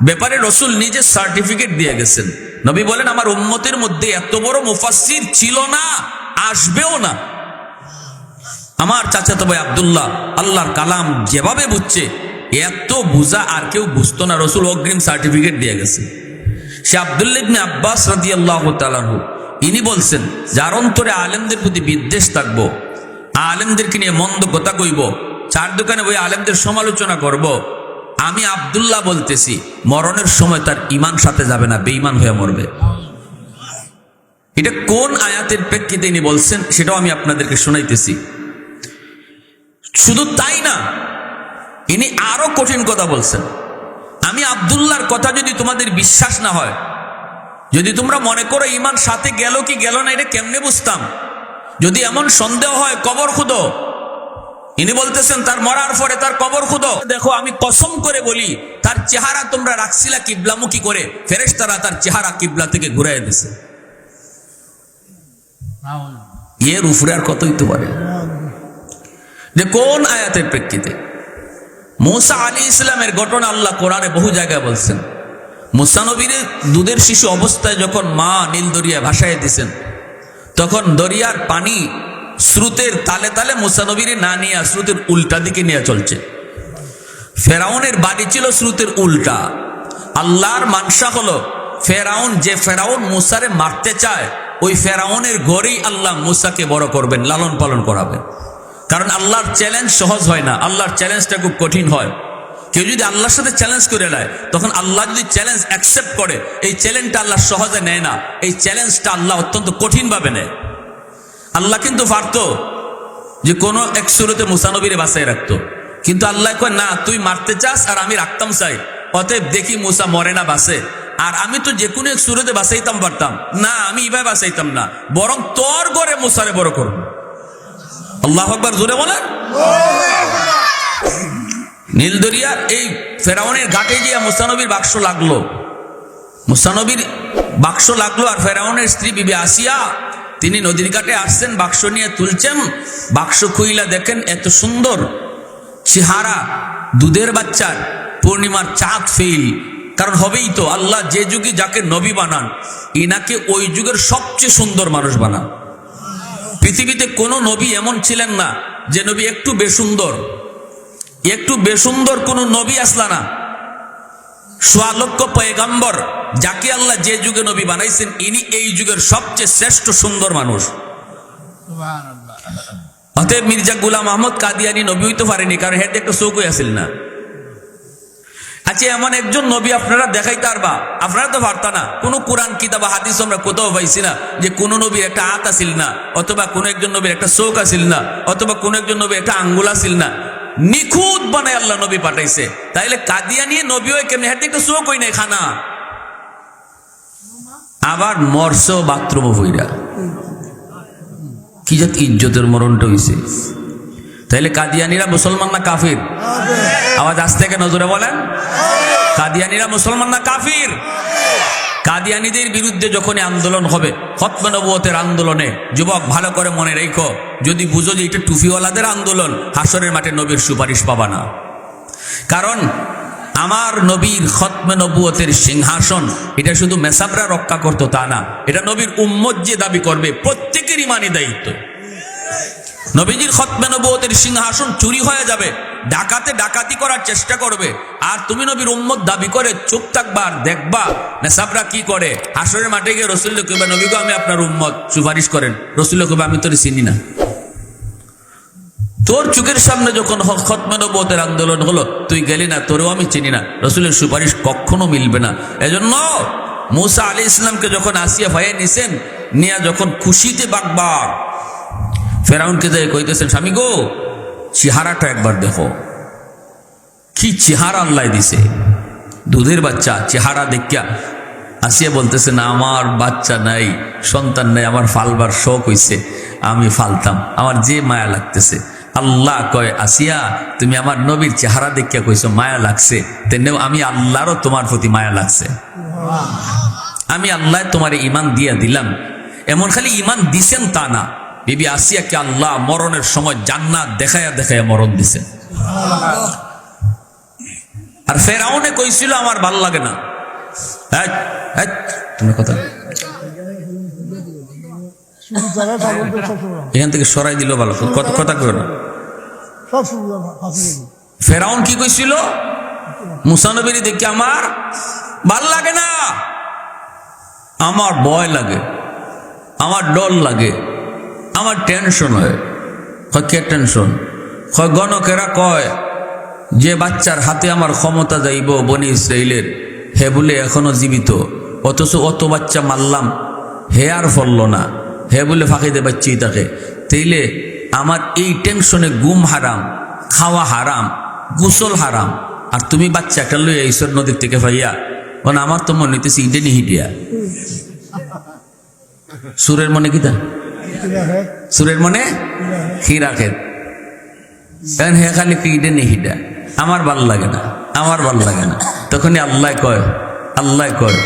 ব্যাপারে রসুল নিজে সার্টিফিকেট দিয়ে গেছেন। নবী বলেন আমার উম্মতের মধ্যে এত বড় মুফাসসির ছিল না, আসবেও না। আমার চাচাতো ভাই আব্দুল্লাহ আল্লাহর কালাম যেভাবে বুঝছে, এত বুঝা আর কেউ বুঝতো না, রসুল অগ্রিম সার্টিফিকেট দিয়ে গেছে। সে আব্দুল্লাহ ইবনে আব্বাস রাদিয়াল্লাহু তাআলা আনহু, ইনি বলছেন যার অন্তরে আলেমদের প্রতি বিদ্বেষ থাকবো, আলেমদেরকে নিয়ে মন্দ কথা কইব, 4 দোকানে বই আলেমদের সমালোচনা করব, আমি আব্দুল্লাহ বলতেছি মরণের সময় তার ঈমান সাথে যাবে না, বেঈমান হয়ে মরবে। এটা কোন আয়াতের প্রেক্ষিতে ইনি বলছেন সেটাও আমি আপনাদেরকে শোনাইতেছি। শুধু তাই না, ইনি আরো কঠিন কথা বলছেন। আমি আব্দুল্লাহর কথা যদি তোমাদের বিশ্বাস না হয়, যদি তোমরা মনে করো ঈমান সাথে গেল কি গেল না এটা কেমনে বুঝতাম, যদি এমন সন্দেহ হয় কবর খুদো। ইনি বলতেছেন তার মরার পরে তার কবর খুদো। দেখো আমি কসম করে বলি, তার চেহারা তোমরা রাখছিলা কিবলামুখী করে, ফেরেশতারা তার চেহারা কিবলা থেকে ঘুরাইয়া দিছে। এর উপরে আর কত হইতে পারে? যে কোন আয়াতের প্রেক্ষিতে? মুসা আলাইহিস সালামের ঘটনা আল্লাহ কোরআনে বহু জায়গায় বলছেন। মুসা নবীর দুধের শিশু অবস্থায় যখন মা নীল দরিয়ায় ভাসাইয়া দিয়েছেন, তখন দরিয়ার পানি স্রোতের তালে তালে মুসা নবীর না নিয়ে স্রোতের উল্টা দিকে নিয়ে চলছে। ফেরাউনের বাড়ি ছিল স্রোতের উল্টা। আল্লাহর মানসা হলো ফেরাউন, যে ফেরাউন মুসারে মারতে চায়, ওই ফেরাউনের ঘরেই আল্লাহ মুসাকে বড় করবেন, লালন পালন করাবেন। কারণ আল্লাহর চ্যালেঞ্জ সহজ হয় না, আল্লাহর চ্যালেঞ্জটা খুব কঠিন হয়। কেউ যদি আল্লাহর সাথে চ্যালেঞ্জ করে নেয়, তখন আল্লাহ যদি চ্যালেঞ্জ অ্যাকসেপ্ট করে, এই চ্যালেঞ্জটা আল্লাহ সহজে নেয় না, এই চ্যালেঞ্জটা আল্লাহ অত্যন্ত কঠিনভাবে নেয়। আল্লাহ কিন্তু পারতো যে কোনো এক সুরতে মুসা নবীরে বাঁচাই রাখতো, কিন্তু আল্লাহ কয় না, তুই মারতে চাস আর আমি রাখতাম চাই, অতএব দেখি মুসা মরে না বাঁচে। আর আমি তো যে কোনো এক সুরতে বাঁচাইতাম পারতাম না, আমি এভাবে বাঁচাইতাম না, বরং তোর ঘরে মুসারে বড় করব। আল্লাহু আকবার, জোরে বলেন। নীল দরিয়ার এই ফেরাউনের ঘাটে গিয়ে মুসা নবীর বাক্স লাগলো, মুসা নবীর বাক্স লাগলো। আর ফেরাউনের স্ত্রী বিবি আসিয়া, তিনি নদীর ঘাটে আসছেন, বাক্স নিয়ে তুলছেন। বাক্স খুইলা দেখেন এত সুন্দর চেহারা, দুধের বাচ্চার, পূর্ণিমার চাঁদ ফেল। কারণ হবেই তো, আল্লাহ যে যুগে যাকে নবী বানান, ইনাকে ওই যুগের সবচেয়ে সুন্দর মানুষ বানান। পৃথিবীতে কোনো নবী এমন ছিলেন না যে নবী একটু বেসুন্দর, একটু বেসুন্দর কোনো নবী আসলা না। ১০০ লক্ষ পয়গম্বর, যাকে আল্লাহ যে যুগে নবী বানাইছেন, ইনি এই যুগের সবচেয়ে শ্রেষ্ঠ সুন্দর মানুষ। অতএব মির্জা গোলাম আহমদ কাদিয়ানি নবী হইতে পারেনি, কারণ হেঁটে একটা চৌকই আসিল না। আচ্ছা, এমন একজন নবী আপনারা দেখাইতে পারবা? আপনারা তো পারতা না। কোনো কোরআন কিতাব হাদিস আমরা কোথাও পাইছি না যে কোনো নবীর একটা হাত আসিল না, অথবা কোনো একজন নবীর একটা চোখ আসিল না, অথবা কোনো একজন নবীর একটা আঙ্গুল আসিল না। নিখুঁত বানায় আল্লাহ নবী পাঠাইছে। তাইলে কাদিয়ানি নবী হয়ে কেমনি? হেঁটে একটা চোখ হই নাই খানা, আবার মরছ বাথরুম হইরা। কি জাত ইজ্জতের মরণটা হইছে। তাইলে কাদিয়ানিরা মুসলমান না কাফির? আওয়াজ আসতে থেকে নজরে বলেন, কাদিয়ানিরা মুসলমান না কাফির? কাদিয়ানিদের বিরুদ্ধে যখনই আন্দোলন হবে, খতমে নবুয়তের আন্দোলনে, যুবক ভালো করে মনে রেখো, যদি বুঝো যে এটা টুফিওয়ালাদের আন্দোলন, হাসরের মাঠে নবীর সুপারিশ পাবা না। কারণ আমার নবীর খতমে নবুয়তের সিংহাসন এটা শুধু মেসাবরা রক্ষা করতো তা না, এটা নবীর উম্মত যে দাবি করবে প্রত্যেকের ইমানি দায়িত্ব। নবীজির খতমে নবুয়তের সিংহাসন চুরি হয়ে যাবে, ডাকাতে ডাকাতি করার চেষ্টা করবে, আর তুমি নবীর উম্মত দাবি করে চুপ থাকবা আর দেখবা নেসাবরা কি করে। হাসরের মাঠে গিয়ে রাসূলুল্লাহ কইবা, নবী গো আমি আপনার উম্মত, সুপারিশ করেন। রাসূলুল্লাহ কইবা, আমি তোরে চিনি না। তোর চোখের সামনে যখন খতমে নবুয়তের আন্দোলন হলো, তুই গেলি না, তোরেও আমি চিনি না। রাসূলের সুপারিশ কখনো মিলবে না। এজন্য মূসা আলাইহিস সালামকে যখন আসিয়া ভাইয়ে নিছেন, নিয়া যখন খুশিতে বাগবার ফেরাউনকে যাই কইতেছেন, স্বামী গো চেহারাটা একবার দেখো, কি চেহারা আল্লাহ দিছে, দুধের বাচ্চা চেহারা দেখিয়া আসিয়া বলতেছে, না আমার বাচ্চা নাই, সন্তান নাই, আমার ফালবার শখ হইছে, আমি ফালতাম, আমার যে মায়া লাগতেছে। আল্লাহ কয়, আসিয়া তুমি আমার নবীর চেহারা দেখিয়া কইছো মায়া লাগছে, তেমনি আমি আল্লাহরও তোমার প্রতি মায়া লাগছে। আমি আল্লাহ তোমার ইমান দিয়া দিলাম। এমন খালি ইমান দিছেন তা না, বিবি আসিয়াকে আল্লাহ মরণের সময় জান্নাত দেখায়া দেখায়া মরণ দিছেন। আর ফেরাউনে কইছিল আমার ভাল লাগে না, তুমি কথা এখান থেকে সরাই দিল ভালো, কথা কই না। ফেরাউন কি কইছিল, মুসা নবীর দেখে আমার ভাল লাগে না, আমার ভয় লাগে, আমার ডর লাগে, আমার টেনশন হয়। কে টেনশন? গণকেরা কয় যে বাচ্চার হাতে আমার ক্ষমতা যাইব বনি ইসরাইলের, হে বলে এখনো জীবিত, অথচ অত বাচ্চা মারলাম, হে আর ফলল না, হে বলে ফাঁকিতে বাচ্চাই থাকে। তাইলে আমার এই টেনশনে ঘুম হারাম, খাওয়া হারাম, গোসল হারাম, আর তুমি বাচ্চা একটা লইয়া ঈশ্বর নদীর থেকে ভাইয়া, মানে আমার তো মনে হইতেছে ইডেনি হিডিয়া। সুরের মনে কিতা? সুরের মনে হীরা খেত। হে খালি কি ইডেনি হিডা, আমার ভাল লাগে না, আমার ভাল লাগে না। তখনই আল্লাহ কয়, আল্লাহ কয়,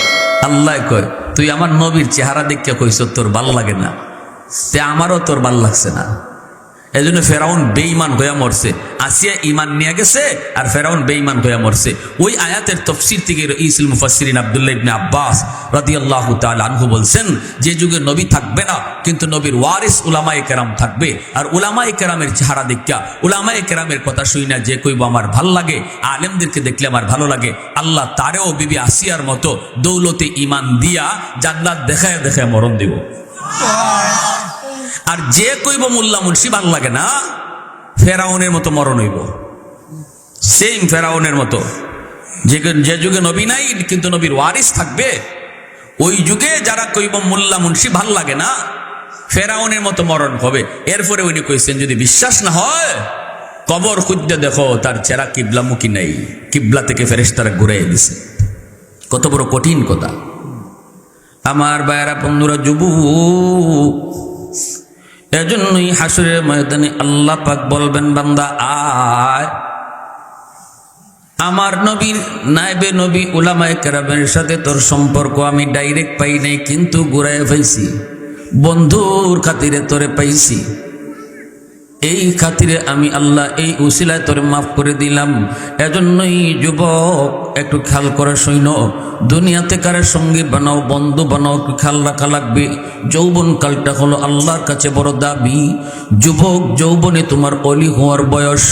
আল্লাহ কয়, তুই আমার নবীর চেহারা দেখে কইস তোর ভাল লাগে না, তে আমারও তোর ভাল লাগছে না। এই জন্য ফেরাউন বেঈমান হইয়া মরছে, আসিয়া ইমান নিয়ে গেছে, আর ফেরাউন বেঈমান হইয়া মরছে। ওই আয়াতের তফসির থেকে রঈসুল মুফাসসিরিন আব্দুল্লাহ ইবনে আব্বাস রাদিয়াল্লাহু তাআলা আনহু বলছেন, যে যুগে নবী থাকবে না কিন্তু নবীর ওয়ারিস উলামায়ে কেরাম থাকবে, আর উলামায়ে কেরামের চেহারা দেখিয়া, উলামায়ে কেরামের কথা শুইনা যে কইব আমার ভাল লাগে, আলেমদেরকে দেখলে আমার ভালো লাগে, আল্লাহ তারেও বিবি আসিয়ার মতো দৌলতে ইমান দিয়া জান্নাত দেখায় দেখায় মরণ দিব। আর যে কইব মোল্লা মুন্সি ভাল লাগে না, ফেরাউনের মতো মরণ হইব, সেম ফেরাউনের মতো। যে যুগে নবী নাই কিন্তু নবীর ওয়ারিস থাকবে, ওই যুগে যারা কইব মোল্লা মুন্সি ভাল লাগে না, ফেরাউনের মতো মরণ হবে। এরপরে উনি কইছেন, যদি বিশ্বাস না হয় কবর খুঁজতে দেখো তার চেহারা কিবলামুখী নাই, কিবলা থেকে ফেরেশতারা ঘুরাইয়া দিছে। কত বড় কঠিন কথা। আমার ভাইয়েরা, বন্ধুরা, যুবক, এজন্যই হাসরের ময়দানে আল্লাহ পাক বলবেন, বান্দা আয়। আমার নবীর নায়েবে নবী উলামায়ে কেরামের সাথে তোর সম্পর্ক আমি ডাইরেক্ট পাই নাই, কিন্তু ঘুরাইয়া পাইছি, বন্ধুর খাতিরে তোরে পাইছি। এই খাতিরে আমি আল্লাহ এই উসিলায় তোরে মাফ করে দিলাম। এজন্যই যুবক, একটু খেয়াল করে শৈন, দুনিয়াতে কারের সঙ্গে বানাও, বন্ধু বানাও, একটু খেয়াল রাখা লাগবে। যৌবন কালটা হলো আল্লাহর কাছে বড় দাবি। যুবক যৌবনে তোমার অলি হওয়ার বয়স।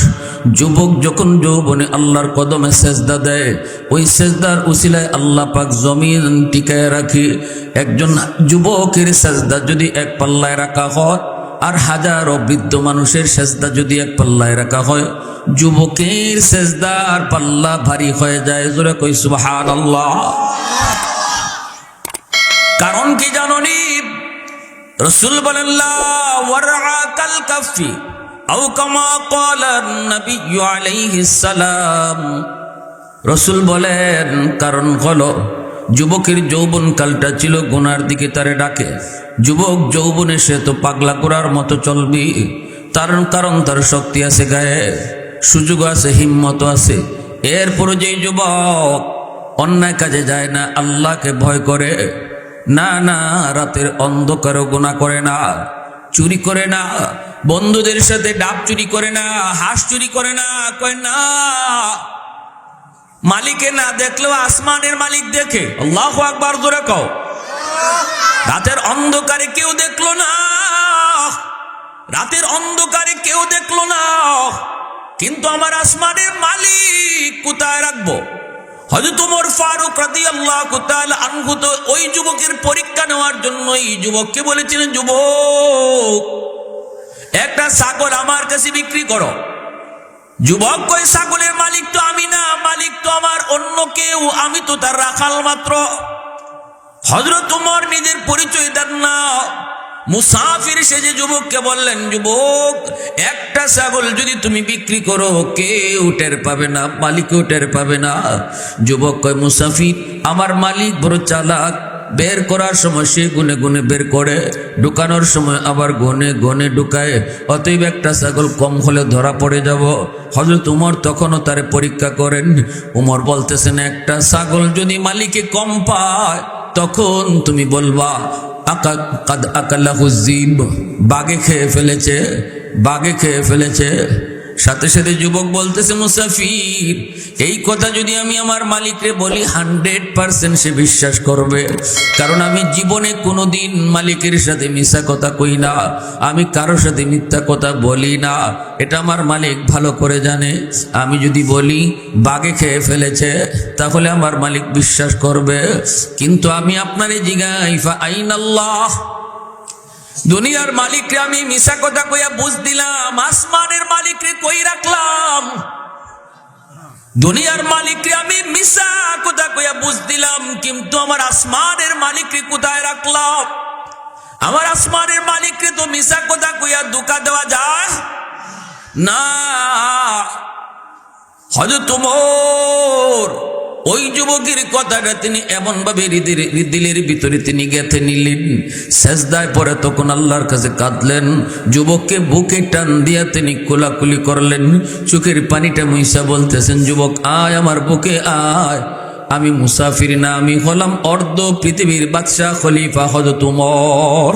যুবক যখন যৌবনে আল্লাহর কদমে সেজদা দেয়, ওই সেজদার উসিলায় আল্লাহ পাক জমিন টিকায় রাখে। একজন যুবকের সেজদা যদি এক পাল্লায় রাখা হয়, আর হাজারো বৃদ্ধ মানুষের সেজদা যদি এক পাল্লায় রাখা হয়, যুবকের সেজদার পাল্লা ভারী হয়ে যায়। জোরে কই সুবহানাল্লাহ। কারণ কি জানোনি? রাসূল বলেন, লা ওয়ারআকাল কাফি আও কামা ক্বালা নবী আলাইহিস সালাম। রাসূল বলেন, কারণ হলো যুবকের যৌবন কালটা ছিল গুনার দিকে তারে ডাকে। যুবক যৌবনে সে তো পাগলা করার মতো চলবি, কারণ তার শক্তি আছে, গায়ে সুযোগ আছে, হিম্মত আছে। এরপরে যেই যুবক অন্যায় কাজে যায় না, আল্লাহকে ভয় করে না, না রাতের অন্ধকারও গুনাহ করে না, চুরি করে না, বন্ধুদের সাথে ডাব চুরি করে না, হাঁস চুরি করে না, কয় না মালিকে না দেখলেও আসমানের মালিক দেখে। আল্লাহু আকবার, জোরে কও। রাতের অন্ধকারে কেউ দেখলো না, রাতের অন্ধকারে কেউ দেখলো না, কিন্তু আমার আসমানের মালিক কোথায় রাখবো? হযরত ওমর ফারুক রাদিয়াল্লাহু তাআলা আনহু তো ওই যুবকের পরীক্ষা নেওয়ার জন্য এই যুবককে বলেছিলেন, যুবক একটা ছাগল আমার কাছে বিক্রি করো। যুবক কই, ছাগলের মালিক তো আমি না, মালিক তো আমার অন্য কেউ, আমি তো তার রাখাল মাত্র। হযরত ওমর নিজের পরিচয় দেন না, মুসাফির সেজে যুবককে বললেন, যুবক একটা ছাগল যদি তুমি বিক্রি করো কেউ টের পাবে না, মালিকও টের পাবে না। যুবক কয়, মুসাফির আমার মালিক বড় চালাক, বের করার সময় সে গুনে গুনে বের করে, ঢুকানোর সময় আবার গনে গনে ঢুকায়, অতএব একটা ছাগল কম হলে ধরা পড়ে যাব। হযরত উমর তখনও তারে পরীক্ষা করেন। উমর বলতেছেন, একটা ছাগল যদি মালিকে কম পায় তখন তুমি বলবা বাঘে খেয়ে ফেলেছে, বাঘে খেয়ে ফেলেছে। সাথে সাথে যুবক বলতেছে, মুসাফির এই কথা যদি আমি আমার মালিককে বলি 100% সে বিশ্বাস করবে, কারণ আমি জীবনে কোনোদিন মালিকের সাথে মিথ্যা কথা কই না, আমি কারোর সাথে মিথ্যা কথা বলি না, এটা আমার মালিক ভালো করে জানে। আমি যদি বলি বাঘে খেয়ে ফেলেছে তাহলে আমার মালিক বিশ্বাস করবে। কিন্তু আমি আপনারে জিগাই, আইনাল্লাহ, দুনিয়ার মালিকরে আমি মিশা কথা কইয়া বুঝ দিলাম, আসমানের মালিকরে কই রাখলাম? দুনিয়ার মালিকরে আমি মিশা কথা কইয়া বুঝ দিলাম, কিন্তু আমার আসমানের মালিকরে কোথায় রাখলাম? আমার আসমানের মালিকরে তো মিশা কথা কইয়া ধোঁকা দেওয়া যায় না। হযরত ওমর ওই যুবকের কথাটা তিনি এমন ভাবে দিলের ভিতরে তিনি গেঁথে নিলেন, সেজদায় পড়ে তখন আল্লাহর কাছে কাঁদলেন, যুবককে বুকে টান দিয়া তিনি কোলাকুলি করলেন, চোখের পানিটা মুইসা বলতেছেন, যুবক আয় আমার বুকে আয়, আমি মুসাফির না, আমি হলাম অর্ধ পৃথিবীর বাদশাহ খলিফা হযরত ওমর।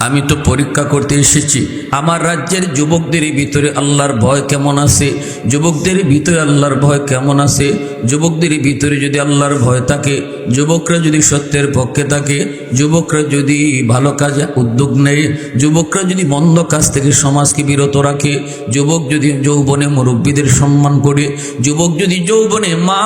আমি তো পরীক্ষা করতে এসেছি আমার রাজ্যের যুবকদের ভিতরে আল্লাহর ভয় কেমন আছে, যুবকদের ভিতরে আল্লাহর ভয় কেমন আছে। যুবকদের ভিতরে যদি আল্লাহর ভয় থাকে, যুবকরা যদি সত্যের পক্ষে থাকে, যুবকরা যদি ভালো কাজে উদ্যোগ নেয়, যুবকরা যদি মন্দ কাজ থেকে সমাজকে বিরত রাখে, যুবক যদি যৌবনে মুরব্বীদের সম্মান করে, যুবক যদি যৌবনে মা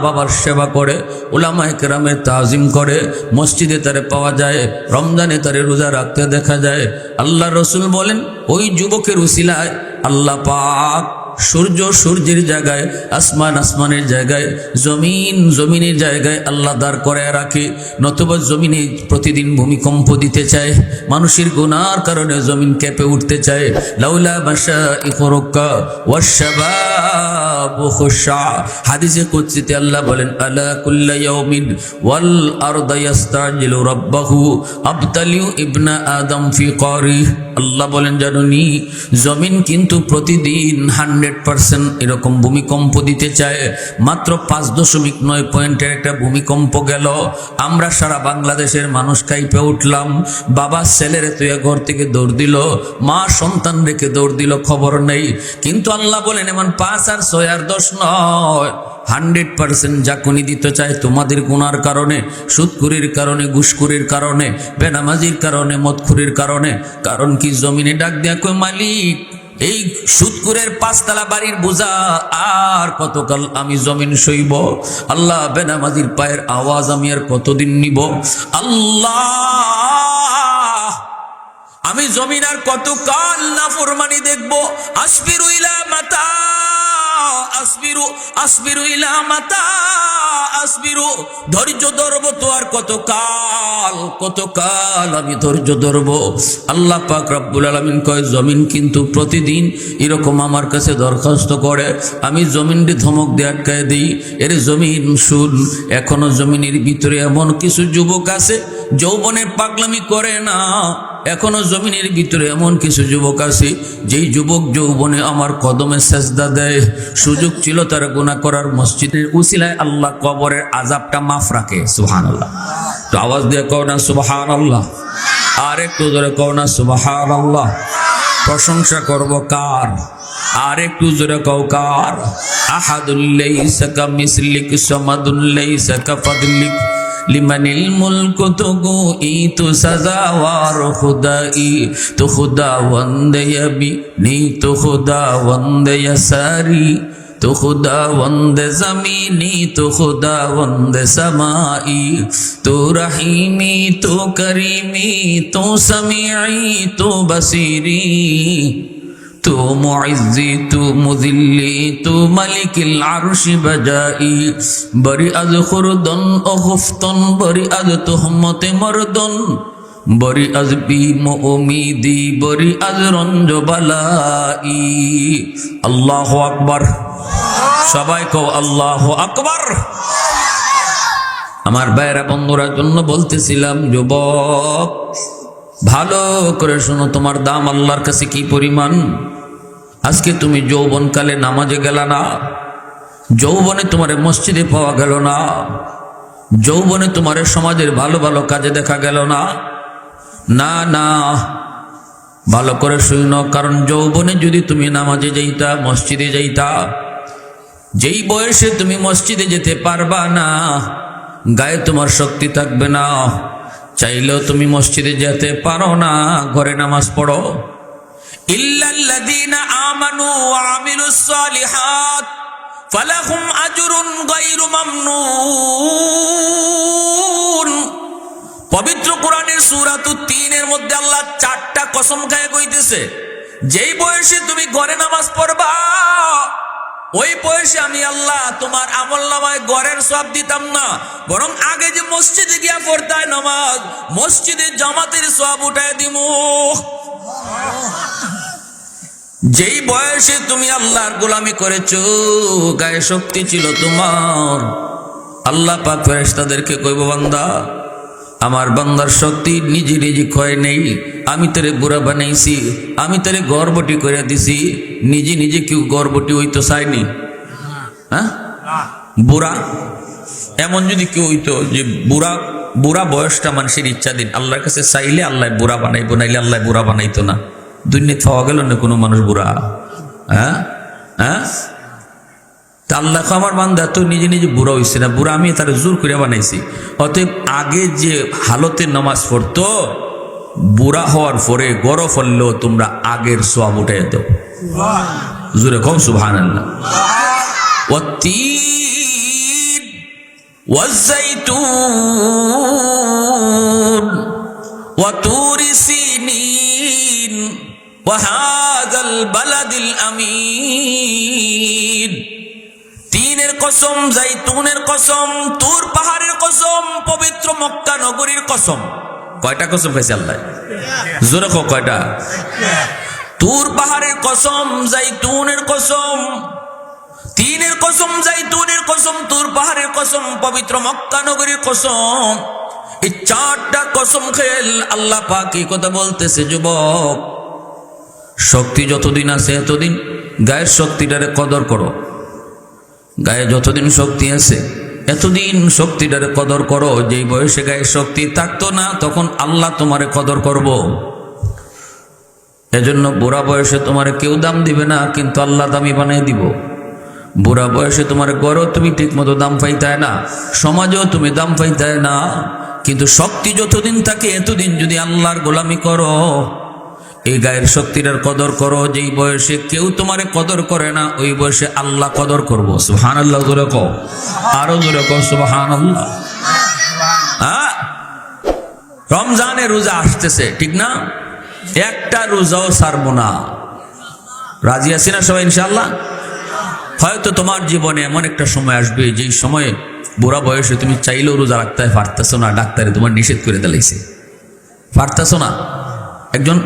বাবার সেবা করে, উলামায়ে কেরামের তাজিম করে, মসজিদে তারে পাওয়া যায়, রমজানে তারে রোজা রাখতে দেখা যায়। আল্লাহ রসুল বলেন, ওই যুবকের উসিলায় আল্লাহ পাক সূর্য সূর্যের জায়গায়, আসমান আসমানের জায়গায়, জমিন জমিনের জায়গায় আল্লাহ দাঁড় করায় রাখে। নতুবা জমিনে প্রতিদিন ভূমিকম্প দিতে চায়, মানুষের গুনার কারণে জমিন কেঁপে উঠতে চায়। লাউলা মাশাইখু রুক্কা ওয়াশশাবাবু খুশা, হাদিসে কুদসিতে আল্লাহ বলেন, আলা কুল্লা ইয়াউমিন ওয়াল আরদু ইস্তাজিলু রাব্বাহু আবতালিউ ইবনা আদম ফি কারি। আল্লাহ বলেন, জানুনি জমিন কিন্তু প্রতিদিন 100% এরকম ভূমিকম্প দিতে চায়। মাত্র 5.9 পয়েন্টের একটা ভূমিকম্প গেল, আমরা সারা বাংলাদেশের মানুষ কাইপে উঠলাম। বাবা ছেলেরে তুই ঘর থেকে দৌড় দিল, মা সন্তান রেখে দৌড় দিল, খবর নেই। কিন্তু আল্লাহ বলেন, এমন 5 আর 6 আর 10 নয়, 100% জাকুনি দিতে চায় তোমাদের গুনার কারণে, সুদখুরির কারণে, ঘুষখুরির কারণে, বেনামাজির কারণে, মদখুরির কারণে। কারণ কি? জমিনে ডাক দেয়া কই, মালিক এই সুদখুরের 5 তলা বাড়ির বোঝা আর কতকাল আমি জমিন সইব? আল্লাহ, বেনামাজির পায়ের আওয়াজ আমি আর কতদিন নিব? আল্লাহ, আমি জমিন আর কতকাল নাফরমানি দেখবো? আসবিরু ইলা মাতা আসবিরু আসবিরু ইলা মাতা আসবিরু, ধৈর্য ধরব তো আর কতকাল, কতকাল আমি ধৈর্য ধরব? আল্লাহ পাক রব্বুল আলামিন কয়, জমিন কিন্তু প্রতিদিন এরকম আমার কাছে দরখাস্ত করে, আমি জমিনকে ধমক দিয়ে আটকায় দিই, এর জমিন শুন, এখনো জমিনের ভিতরে এমন কিছু যুবক আছে যৌবনের পাগলামি করে না। এখনো জমিনের ভিতরে এমন কিছু যুবক আছে যেই যুবক যৌবনে আমার কদমে সেজদা দেয়। সুযোগ ছিল তার গুনাহ করার, মসজিদের উসিলায় আল্লাহ কবরের আযাবটা মাফ রাখে। সুবহানাল্লাহ। তো আওয়াজ দিয়ে কও না সুবহানাল্লাহ, আর একটু জোরে কও না সুবহানাল্লাহ। প্রশংসা করব কার? আর একটু জোরে কও কার? আহাদুল লাইসা কামিসলিক সামাদুল লাইসা কাফাদলিক लिमनिल मुल्क तो गोई तो सजावार खुदाई तो खुदावंद यबी नी तो खुदावंद यसारी तो खुदावंद ज़मीनी तो खुदावंद समाई तो रहीमी तो करीमी तो समीई तो बसीरी तो मुइज़्ज़ी तो मुज़िल्ली तो मलिकिल अर्श बजाई बरी अज खुरदन ओ खुफ्तन बरी अज तुहमत मर्दन बरी अज बीम उम्मीदी बरी अज रंज बलाई अल्लाहु अकबर সবাই কও আল্লাহু আকবার। আমার ভাইরা বন্ধুরা জন্য বলতেছিলাম, যুবক ভালো করে শোনো, তোমার দাম আল্লাহর কাছে কি পরিমাণ। আজকে তুমি যৌবনকালে নামাজে গেলা না, যৌবনে তোমারে মসজিদে পাওয়া গেল না, যৌবনে তোমারে সমাজের ভালো ভালো কাজে দেখা গেল না, না না, ভালো করে শুনো। কারণ যৌবনে যদি তুমি নামাজে যাইতা, মসজিদে যাইতা, যেই বয়সে তুমি মসজিদে যেতে পারবা না, গায়ে তোমার শক্তি থাকবে না, চাইলেও তুমি মসজিদে যেতে পারো না, ঘরে নামাজ পড়ো। ইল্লাল্লাযীনা আমানু ওয়া আমিলুস সালিহাত ফালাহুম আজরুন গায়রু মামনুন। পবিত্র কোরআনের সূরা ৩ এর মধ্যে আল্লাহ ৪টা কসম খায় কইতেছে, যেই বয়সে তুমি ঘরে নামাজ পড়বা, ওই বয়সে আমি আল্লাহ তোমার আমলনামায় গড়ের সওয়াব দিতাম না, বরং আগে যে মসজিদে গিয়া পড়তায় নামাজ, মসজিদে জামাতের সওয়াব উঠায় দিমু। যেই বয়সে তুমি আল্লাহর গোলামি করেছো, গায়ে শক্তি ছিল তোমার, আল্লাহ পাক ফেরেশতাদেরকে কইব, বান্দা আমার বান্দার শক্তি নিজে নিজে ক্ষয় নেই, আমি তোরে বুড়া বানাইছি, আমি তোরে গর্বটি করে দিছি। নিজে নিজে কেউ গর্বটি হইতো চায়নি? হ্যাঁ, বুড়া এমন যদি কেউ হইতো যে বুড়া বুড়া বয়সটা মানুষের ইচ্ছাধীন, আল্লাহর কাছে চাইলে আল্লাহ বুড়া বানাইবো, নাইলে আল্লাহ বুড়া বানাইতো না। দুনিয়া পাওয়া গেল না কোনো মানুষ বুড়া? হ্যাঁ হ্যাঁ, আল্লাহ আমার বান্দা তো নিজে নিজে বুড়া হইছে না, বুড়া আমি তার জোর করে বানাইছি। অতএব আগে যে হালতে নামাজ পড়তো, বুড়া হওয়ার পরে গড় ফললেও তোমরা আগের সওয়াব উঠাই দাও। জোরে কও সুবহানাল্লাহ। ওয়াত্তিন ওয়াজ্জাইতুন ওয়া তুরি সিনিন ওয়া হাযাল বালাদিল আমিন। তিনের কসম, জাইতুনের কসম, তুর পাহাড়ের কসম, পবিত্র মক্কা নগরীর কসম। কয়টা কসম খাইছে আল্লাহ? জোরে কও কয়টা? তুর পাহাড়ের কসম, জাইতুনের কসম, তিনের কসম, জাইতুনের কসম, তুর পাহাড়ের কসম, পবিত্র মক্কা নগরীর কসম। এই 4টা কসম খেল আল্লাহ পাক এই কথা বলতেছে, যুবক শক্তি যতদিন আছে এতদিন গায়ের শক্তিটারে কদর করো। গায়ে যতদিন শক্তি আছে এতদিন শক্তিটারে কদর করো। যেই বয়সে গায়ে শক্তি থাকতো না, তখন আল্লাহ তোমারে কদর করব। এজন্য বুড়া বয়সে তোমারে কেউ দাম দিবে না, কিন্তু আল্লাহ দামি বানিয়ে দিব। বুড়া বয়সে তোমার গড়ও তুমি ঠিক মতো দাম পাইতায় না, সমাজেও তুমি দাম পাইতায় না, কিন্তু শক্তি যতদিন থাকে এতদিন যদি আল্লাহর গোলামি করো, এই গায়ের শক্তিটার কদর করো। যেই বয়সে কেউ তোমারে কদর করে না, ওই বয়সে আল্লাহ কদর করবো। সুবহানাল্লাহ জোরে কও, আরো জোরে কও সুবহানাল্লাহ। হ্যাঁ, রমজানে রোজা আসতেছে, ঠিক না? একটা রোজাও ছাড়বো না। রাজি আছি না সবাই ইনশাআল্লাহ? হয়তো তোমার জীবনে এমন একটা সময় আসবে, যেই সময়ে বুড়া বয়সে তুমি চাইলেও রোজা রাখতে পারতেছো না, ডাক্তারে তোমার নিষেধ করে দিলাইছে, পারতেছো না। একজন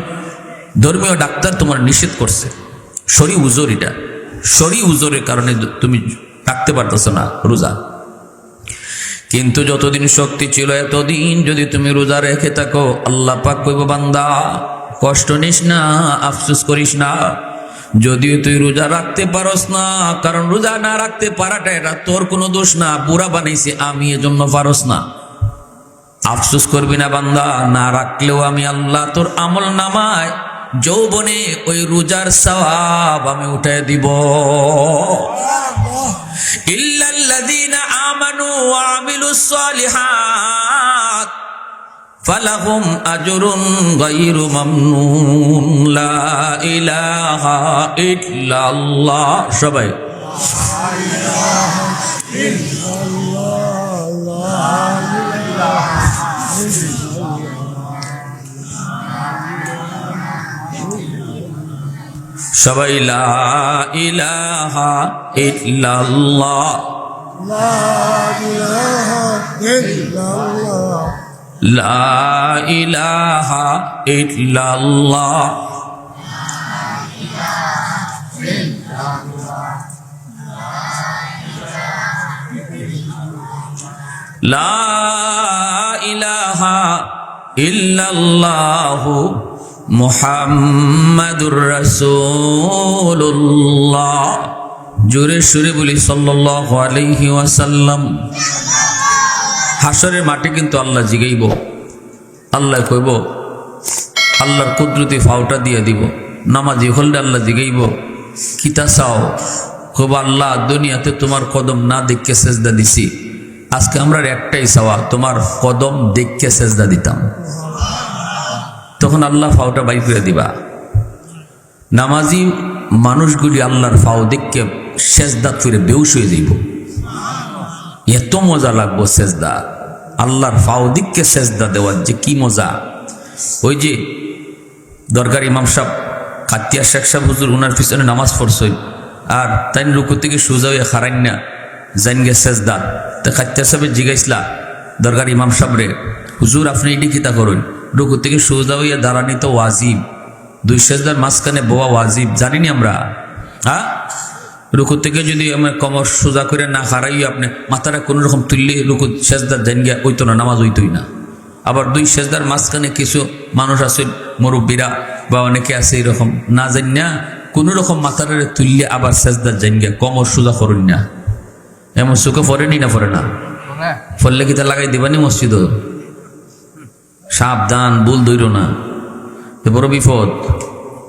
ধর্মীয় ডাক্তার তোমার নিষেধ করছে, শরী উজর, এটা শরী উজরের কারণে তুমি রাখতে পারতেছো না রোজা। কিন্তু যতদিন শক্তি ছিল এতদিন যদি তুমি রোজা রেখে থাকো, আল্লাহ পাক কইব, বান্দা কষ্ট নিস না, আফসোস করিস না। যদিও তুই রোজা রাখতে পারস না, কারণ রোজা না রাখতে পারাটা এটা তোর কোনো দোষ না, বুড়া বানাইছি আমি, এজন্য পারস না। আফসোস করবি না বান্দা, না রাখলেও আমি আল্লাহ তোর আমল নামায় যৌবনে ওই রোজার সওয়াব আমি উঠায় দিব। ইল্লাল্লাযীনা আমানু ওয়া আমিলুস সালিহাত ফালাহুম আজরুন গায়রু মামনুন লা ইলাহা ইল্লাল্লাহ। সবাই সবাই লা ইলাহা ইল্লাল্লাহ, লা ইলাহা ইল্লাল্লাহ। লা ইলাহা ইল্লাল্লাহু মুহাম্মাদুর রাসূলুল্লাহ। জোরে সুরে বলি সাল্লাল্লাহু আলাইহি ওয়াসাল্লাম। হাসরের মাঠে কিন্তু আল্লাহ জিগাইব, আল্লাহ কইব, আল্লাহর কুদরতি ফাওটা দিয়ে দিব। নামাজি হলে আল্লাহ জিগাইব কিতা চাও, কইব আল্লাহ দুনিয়াতে তোমার কদম না দেখে সেজদা দিছি, আজকে আমরা একটাই চাওয়া, তোমার কদম দেখে সেজদা দিতাম। তখন আল্লাহ ফাওটা বাই করে দিবা। নামাজি মানুষগুলি আল্লাহর ফাও দেখে সেজদা ফিরে বেউস হয়ে যাইব। এত মজা লাগবো সেজদা, আল্লাহর ফাও দিককে সেজদা দেওয়ার যে কি মজা। ওই যে দরগার ইমাম সাহেব কাতিয়া শেখ সাহেব হুজুর উনার পিছনে নামাজ পড়ছই, আর তাই রুকু থেকে সোজা হয়ে খারাইন না জাইন গে সেজদা। তা কাতিয়া সাহেবের জিগাইছিলা দরগার ইমাম সাহেব রে, হুজুর আপনি এটি কিতা করুন, রুকু থেকে সোজা হইয়া দাঁড়ানি তো ওয়াজিব, দুই সেজদার মাঝখানে বোয়া ওয়াজিব, জানিনি আমরা? হ্যাঁ, রুকু থেকে যদি আমার কমর সোজা করে না হারাই আপনি মাথাটা কোনো রকম তুললে রুকু সেজদার জান গিয়া ওইতো না, নামাজ ওইতই না। আবার দুই সেজদার মাঝখানে কিছু মানুষ আছে মুরব্বীরা বা অনেকে আছে এরকম না জান না কোনো রকম মাথাটা তুললে আবার সেজদার জান গিয়া কমর সোজা করুন না। এমন চোখে পড়েনি না পড়ে না? ফললে কি তা লাগাই দিবানি মসজিদ? সাবধান, ভুল ধইর না, এ বড় বিপদ।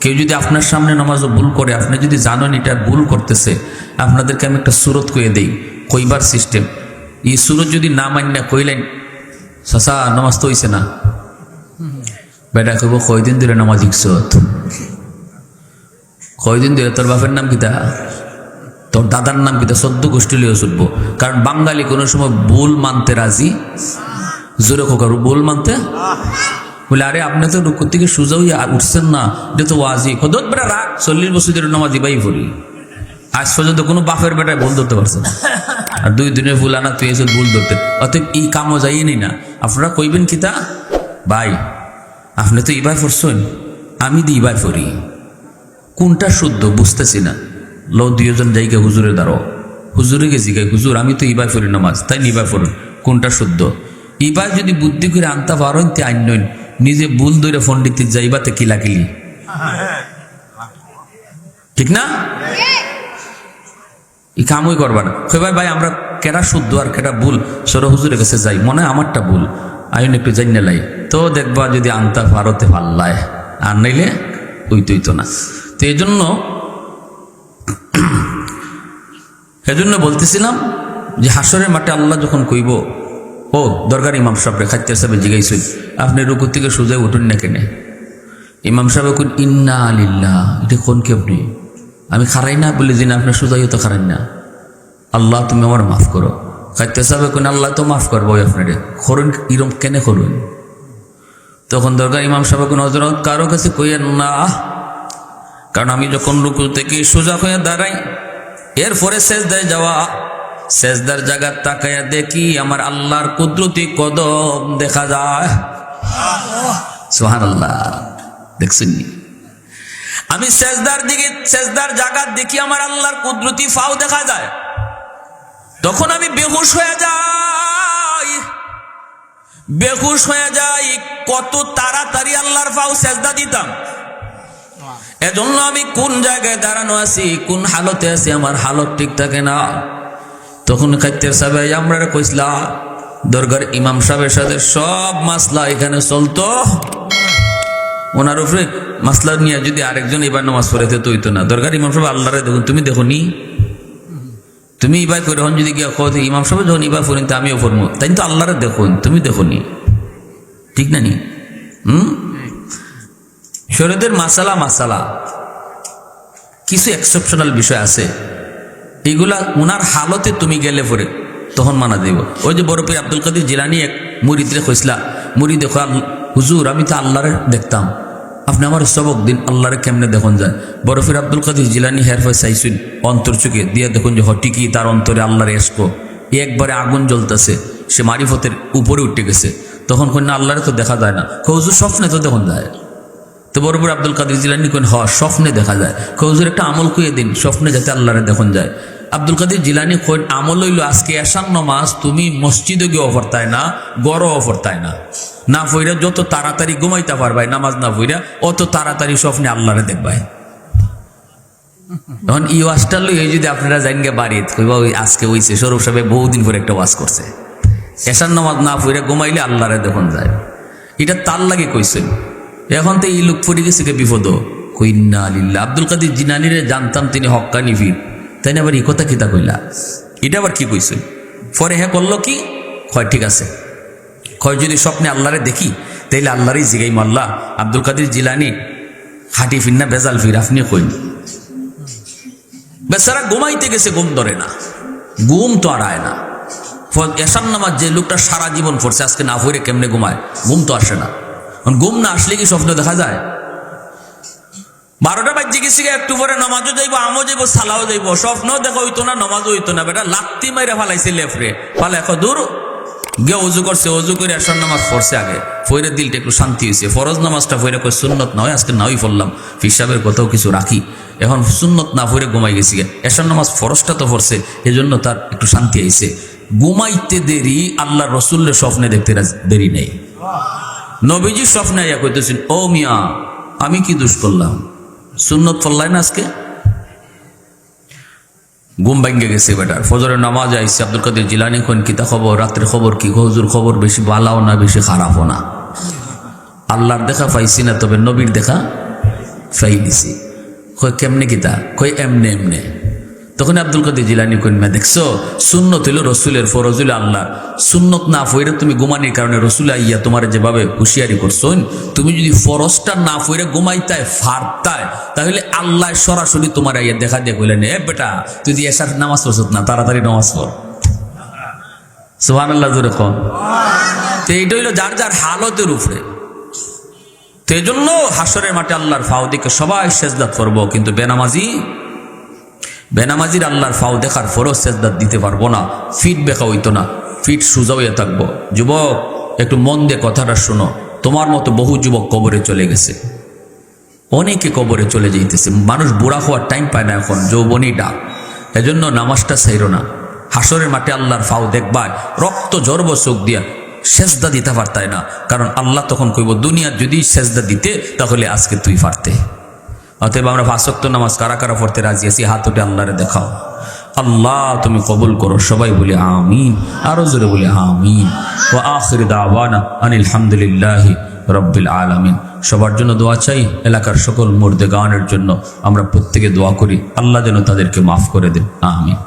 কেউ যদি আপনার সামনে নামাজ ভুল করে, আপনি যদি জানেন এটা ভুল করতেছে, আপনাদেরকে আমি একটা সুরত কয়ে দেই, কইবার সিস্টেম। এই সুরত যদি না মান্য কইলেন চাচা নামাজ তো হইছে না, বেটা কইব কয়দিন ধরে নামাজ ইকসত, কয়দিন ধরে তোর বাপের নাম কিতা, তোর দাদার নাম কিতা, 14 গোষ্ঠী লিয়ে ছুটবো। কারণ বাঙালি কোনো সময় ভুল মানতে রাজি, জোরে খোকারু ভুল মানতে বলে, আরে আপনি তো রুকু থেকে সোজা হইয়া উঠছেন না, এটা তো ওয়াজি কদত বেটা রাখ, 40 বছর ধরে নামাজি বাই পড়ি, আজ পর্যন্ত কোনো বাপের বেটায় ভুল ধরতে পারছে না। আর 2 দিনের ভুল আনা তুই এসে ভুল ধরতে, অতএব এই কামও যাইয়ে নি না। আপনারা কইবেন কিতা, ভাই আপনি তো ইবাই পড়ছেন, আমি দি ইবাই পড়ি, কোনটা শুদ্ধ বুঝতেছি না। লো 2 জন যাইকে হুজুরে দাঁড়ো, হুজুরে গেছি গাই, হুজুর আমি তো ইবাই পড়ি নামাজ, তাই ইবাই পড়ুন, কোনটা শুদ্ধ? ইবাই যদি বুদ্ধি করে আনতে পারেন তে আইন, নিজে ভুল ধরে পণ্ডিতের যাইবাতে কিলাকিলি, ঠিক না? এই কামই করবা না। ভাই ভাই আমরা কেটা শুদ্ধ আর কেটা ভুল সর হুজুরের কাছে যাই, মনে হয় আমারটা ভুল, আইন একটু জানিয়ে লাই, তো দেখবা যদি আনতা ভারতে পাল্লায়, আর নাইলে ওই তো না। তো এজন্য বলতেছিলাম যে হাসরের মাঠে আল্লাহ যখন কইব, ও দরগার ইমাম সাহেব রে খাইতে সাহেব জিগাইছেন আপনি রুকু থেকে সোজা উঠুন না কেনে? ইমাম সাহেব কোন ইন্না লিল্লাহ, এটা কোন কে আপনি? আমি খারাই না বলে দিন আপনার সোজাই তো খারাই না, আল্লাহ তুমি আমার মাফ করো। খাইতে সাহেব কোন আল্লাহ তো মাফ করবো আপনারে, করুন ইরম কেনে করুন? তখন দরগার ইমাম সাহেব কোন হযরত কারো কাছে কইয়েন না, কারণ আমি যখন রুকু থেকে সোজা হয়ে দাঁড়াই, এরপরে সেজদায় যাওয়া, সেজদার জায়গা তাকায়া দেখি আমার আল্লাহর কুদরতি কদম দেখা যায়। সুবহানাল্লাহ, দেখছেন? আমি সেজদার দিকে, সেজদার জায়গা দেখি আমার আল্লাহর কুদরতি ফাও দেখা যায়, তখন আমি বেহুশ হয়ে যাই, বেহুশ হয়ে যাই। কত তাড়াতাড়ি আল্লাহর ফাও সেজদা দিতাম। এজন্য আমি কোন জায়গায় দাঁড়ানো আছি, কোন হালতে আছি, আমার হালত ঠিক থাকে না। তখন খাইতের সাহেব আমরা কইসলা দরগার ইমাম সাহেবের সাথে সব মাসলা এখানে চলতো, ওনার উপরে মাসলা নিয়ে যদি আরেকজন এবার নামাজ পড়াইতে তো হইতো না। দরগার ইমাম সাহেব আল্লাহরে দেখুন, তুমি দেখো নি, তুমি ইবাই করে যদি গিয়া ইমাম সাহেব যখন ইবা পড়েন আমিও পড়বো, তাই তো আল্লাহরে দেখুন, তুমি দেখো নি। ঠিক না নি? শরীয়তের মাসালা কিছু এক্সেপশনাল বিষয় আছে, এগুলা উনার হালতে তুমি গেলে পরে তখন মানা দেব। ওই যে বরফের আব্দুল কাদের জিলানি এক মুরিদরে কইসলা, মুরিদ দেখো হুজুর আমি তো আল্লাহরে দেখতাম, আপনি আমার সবক দিন আল্লাহরে কেমনে দেখুন যায়। বরফের আব্দুল কাদের জিলানি হেরফাই চাইছেন অন্তর চুকে দিয়ে দেখুন যে হটিকি তার অন্তরে আল্লাহরে এসকো একবারে আগুন জ্বলতেছে, সে মারিফতের উপরে উঠে গেছে। তখন কই না আল্লাহরে তো দেখা যায় না। হুজুর স্বপ্নে তো দেখুন যায়। তো বরফের আব্দুল কাদের জিলানি কোন স্বপ্নে দেখা যায়। হুজুর একটা আমল কইয়ে দিন স্বপ্নে যাতে আল্লাহরে দেখুন যায়। আব্দুল কাদের জিলানি কই আমল হইল আজকে এশার নামাজ তুমি মসজিদে গিয়ে অফরতায় না, গড় অফরতায় না, না ফইরা যত তাড়াতাড়ি ঘুমাইতে পারবাই নামাজ না ফইরা অত তাড়াতাড়ি স্বপ্নে আল্লাহরে দেখবাই। তখন এই ওয়াজটা লই যদি আপনারা জানেন গে বাড়িতে কইবা ওই আজকে হইছে সৌরভ সাহেব বহুদিন পরে একটা ওয়াজ করছে, এশার নামাজ না ফইরা ঘুমাইলে আল্লাহরে দেখুন যায়। এটা তার লাগে কইছেন। এখন তো এই লোক পড়ে গেছে কে বিপদ, কইন্না লিল্লাহ। আব্দুল কাদের জিলানিরে জানতাম তিনি হক্কানি ফির, তাই না? আবার এই কথা কিতা কইলা, এটা আবার কি কইছে? পরে হ্যাঁ করলো কি কয় ঠিক আছে, কয় যদি স্বপ্নে আল্লাহরে দেখি তাইলে আল্লাহরই জিগাইম আল্লাহ আব্দুল কাদের জিলানি হাঁটি ফির না বেজাল ফির, আপনি কইন। বেচারা ঘুমাইতে গেছে, ঘুম ধরে না, ঘুম তো আর আয় না। এশার নামাজ যে লোকটা সারা জীবন পড়ছে আজকে না পড়ে কেমনে ঘুমায়? ঘুম তো আসে না। ঘুম না আসলে কি স্বপ্ন দেখা যায়? 12টা বাজে গেছি, একটু পরে নামাজও যাইব, আমও যাইব, সালাও যাইব, স্বপ্ন দেখা হইতো না, নামাজও হইতো না। বেটা লাত্তি মাইরা ফালাইছে লেফরে, ফালে এখন দূর গিয়ে অজু করছে, অজু করে এশার নামাজ পড়ছে আগে, ফইরে দিলটা একটু শান্তি হয়েছে। ফরজ নামাজটা ফইরে কই সুন্নত নয়, আজকে নাওই পড়লাম, হিসাবের কথাও কিছু রাখি, এখন সুন্নত না ফইরে ঘুমাই গেছি। এশার নামাজ ফরজটা তো পড়ছে, এজন্য তার একটু শান্তি আইছে। ঘুমাইতে দেরি, আল্লাহ রসুলের স্বপ্নে দেখতে দেরি নেই। নবীজির স্বপ্নে আইয়া কইতেছেন, ও মিয়া আমি কি দোষ করলাম, সুন্নত পড়লাই না আজকে? ঘুম ভাঙ্গে গেছে বেটার। ফজরের নামাজ আইসে। আব্দুল কাদের জিলানি কোন কিতা খবর, রাত্রে খবর কি? হুজুর খবর বেশি ভালোও না বেশি খারাপও না, আল্লাহর দেখা পাইছি না, তবে নবীর দেখা পাই দিছি। কই কেমনে কিতা? কই এমনে এমনে। তখন আব্দুল কাদের জিলানি কইন, মা দেখছো সুন্নত হইল রসুলের, ফরজ হইল আল্লাহ। সুন্নত না ফইরে তুমি ঘুমানির কারণে রসুল আইয়া তোমার যেভাবে হুঁশিয়ারি করছোন, তুমি যদি ফরজটা না ফইরে ঘুমাইতায় ফারতায়, তাহলে আল্লাহ সরাসরি তোমার আইয়া দেখা দিয়ে কইলেন, এ বেটা তুই দিয়ে এসার নামাজ পড়ছ না, তাড়াতাড়ি নামাজ পড়। সুবহানাল্লাহ জোরে কন। তো এইটা হইল যার যার হালতের উপরে। তো এই জন্য হাসরের মাঠে আল্লাহর ফাও দিকে সবাই সেজদা করবো, কিন্তু বেনামাজির আল্লাহর ফাও দেখার ফরজ সেজদা দিতে পারবো না, ফিট বেকা হইতো না, ফিট সোজা হইয়া থাকবো। যুবক একটু মন দিয়ে কথাটা শোনো, তোমার মতো বহু যুবক কবরে চলে গেছে, অনেকে কবরে চলে যাইতেছে। মানুষ বুড়া হওয়ার টাইম পায় না, এখন যৌবনী ডাক। এজন্য নামাজটা ছাইরো না। হাসরের মাঠে আল্লাহর ফাও দেখবায় রক্ত ঝরব চোখ দিয়া, সেজদা দিতে পারতায় না, কারণ আল্লাহ তখন কইব দুনিয়ার যদি সেজদা দিতে তাহলে আজকে তুই পারতে। অতএব আমরা 5 ওয়াক্ত নামাজ কারা কারা পড়তে রাজি আছি? হাত উঠে আল্লাহরে দেখাও। আল্লাহ তুমি কবুল করো। সবাই বলি আমিন, আরো জোরে বলি আমিন। ওয়া আখির দাওয়ানা আনিল হামদুলিল্লাহি রাব্বিল আলামিন। সবার জন্য দোয়া চাই, এলাকার সকল মুর্দেগানের জন্য আমরা প্রত্যেকে দোয়া করি, আল্লাহ যেন তাদেরকে মাফ করে দেন। আমিন।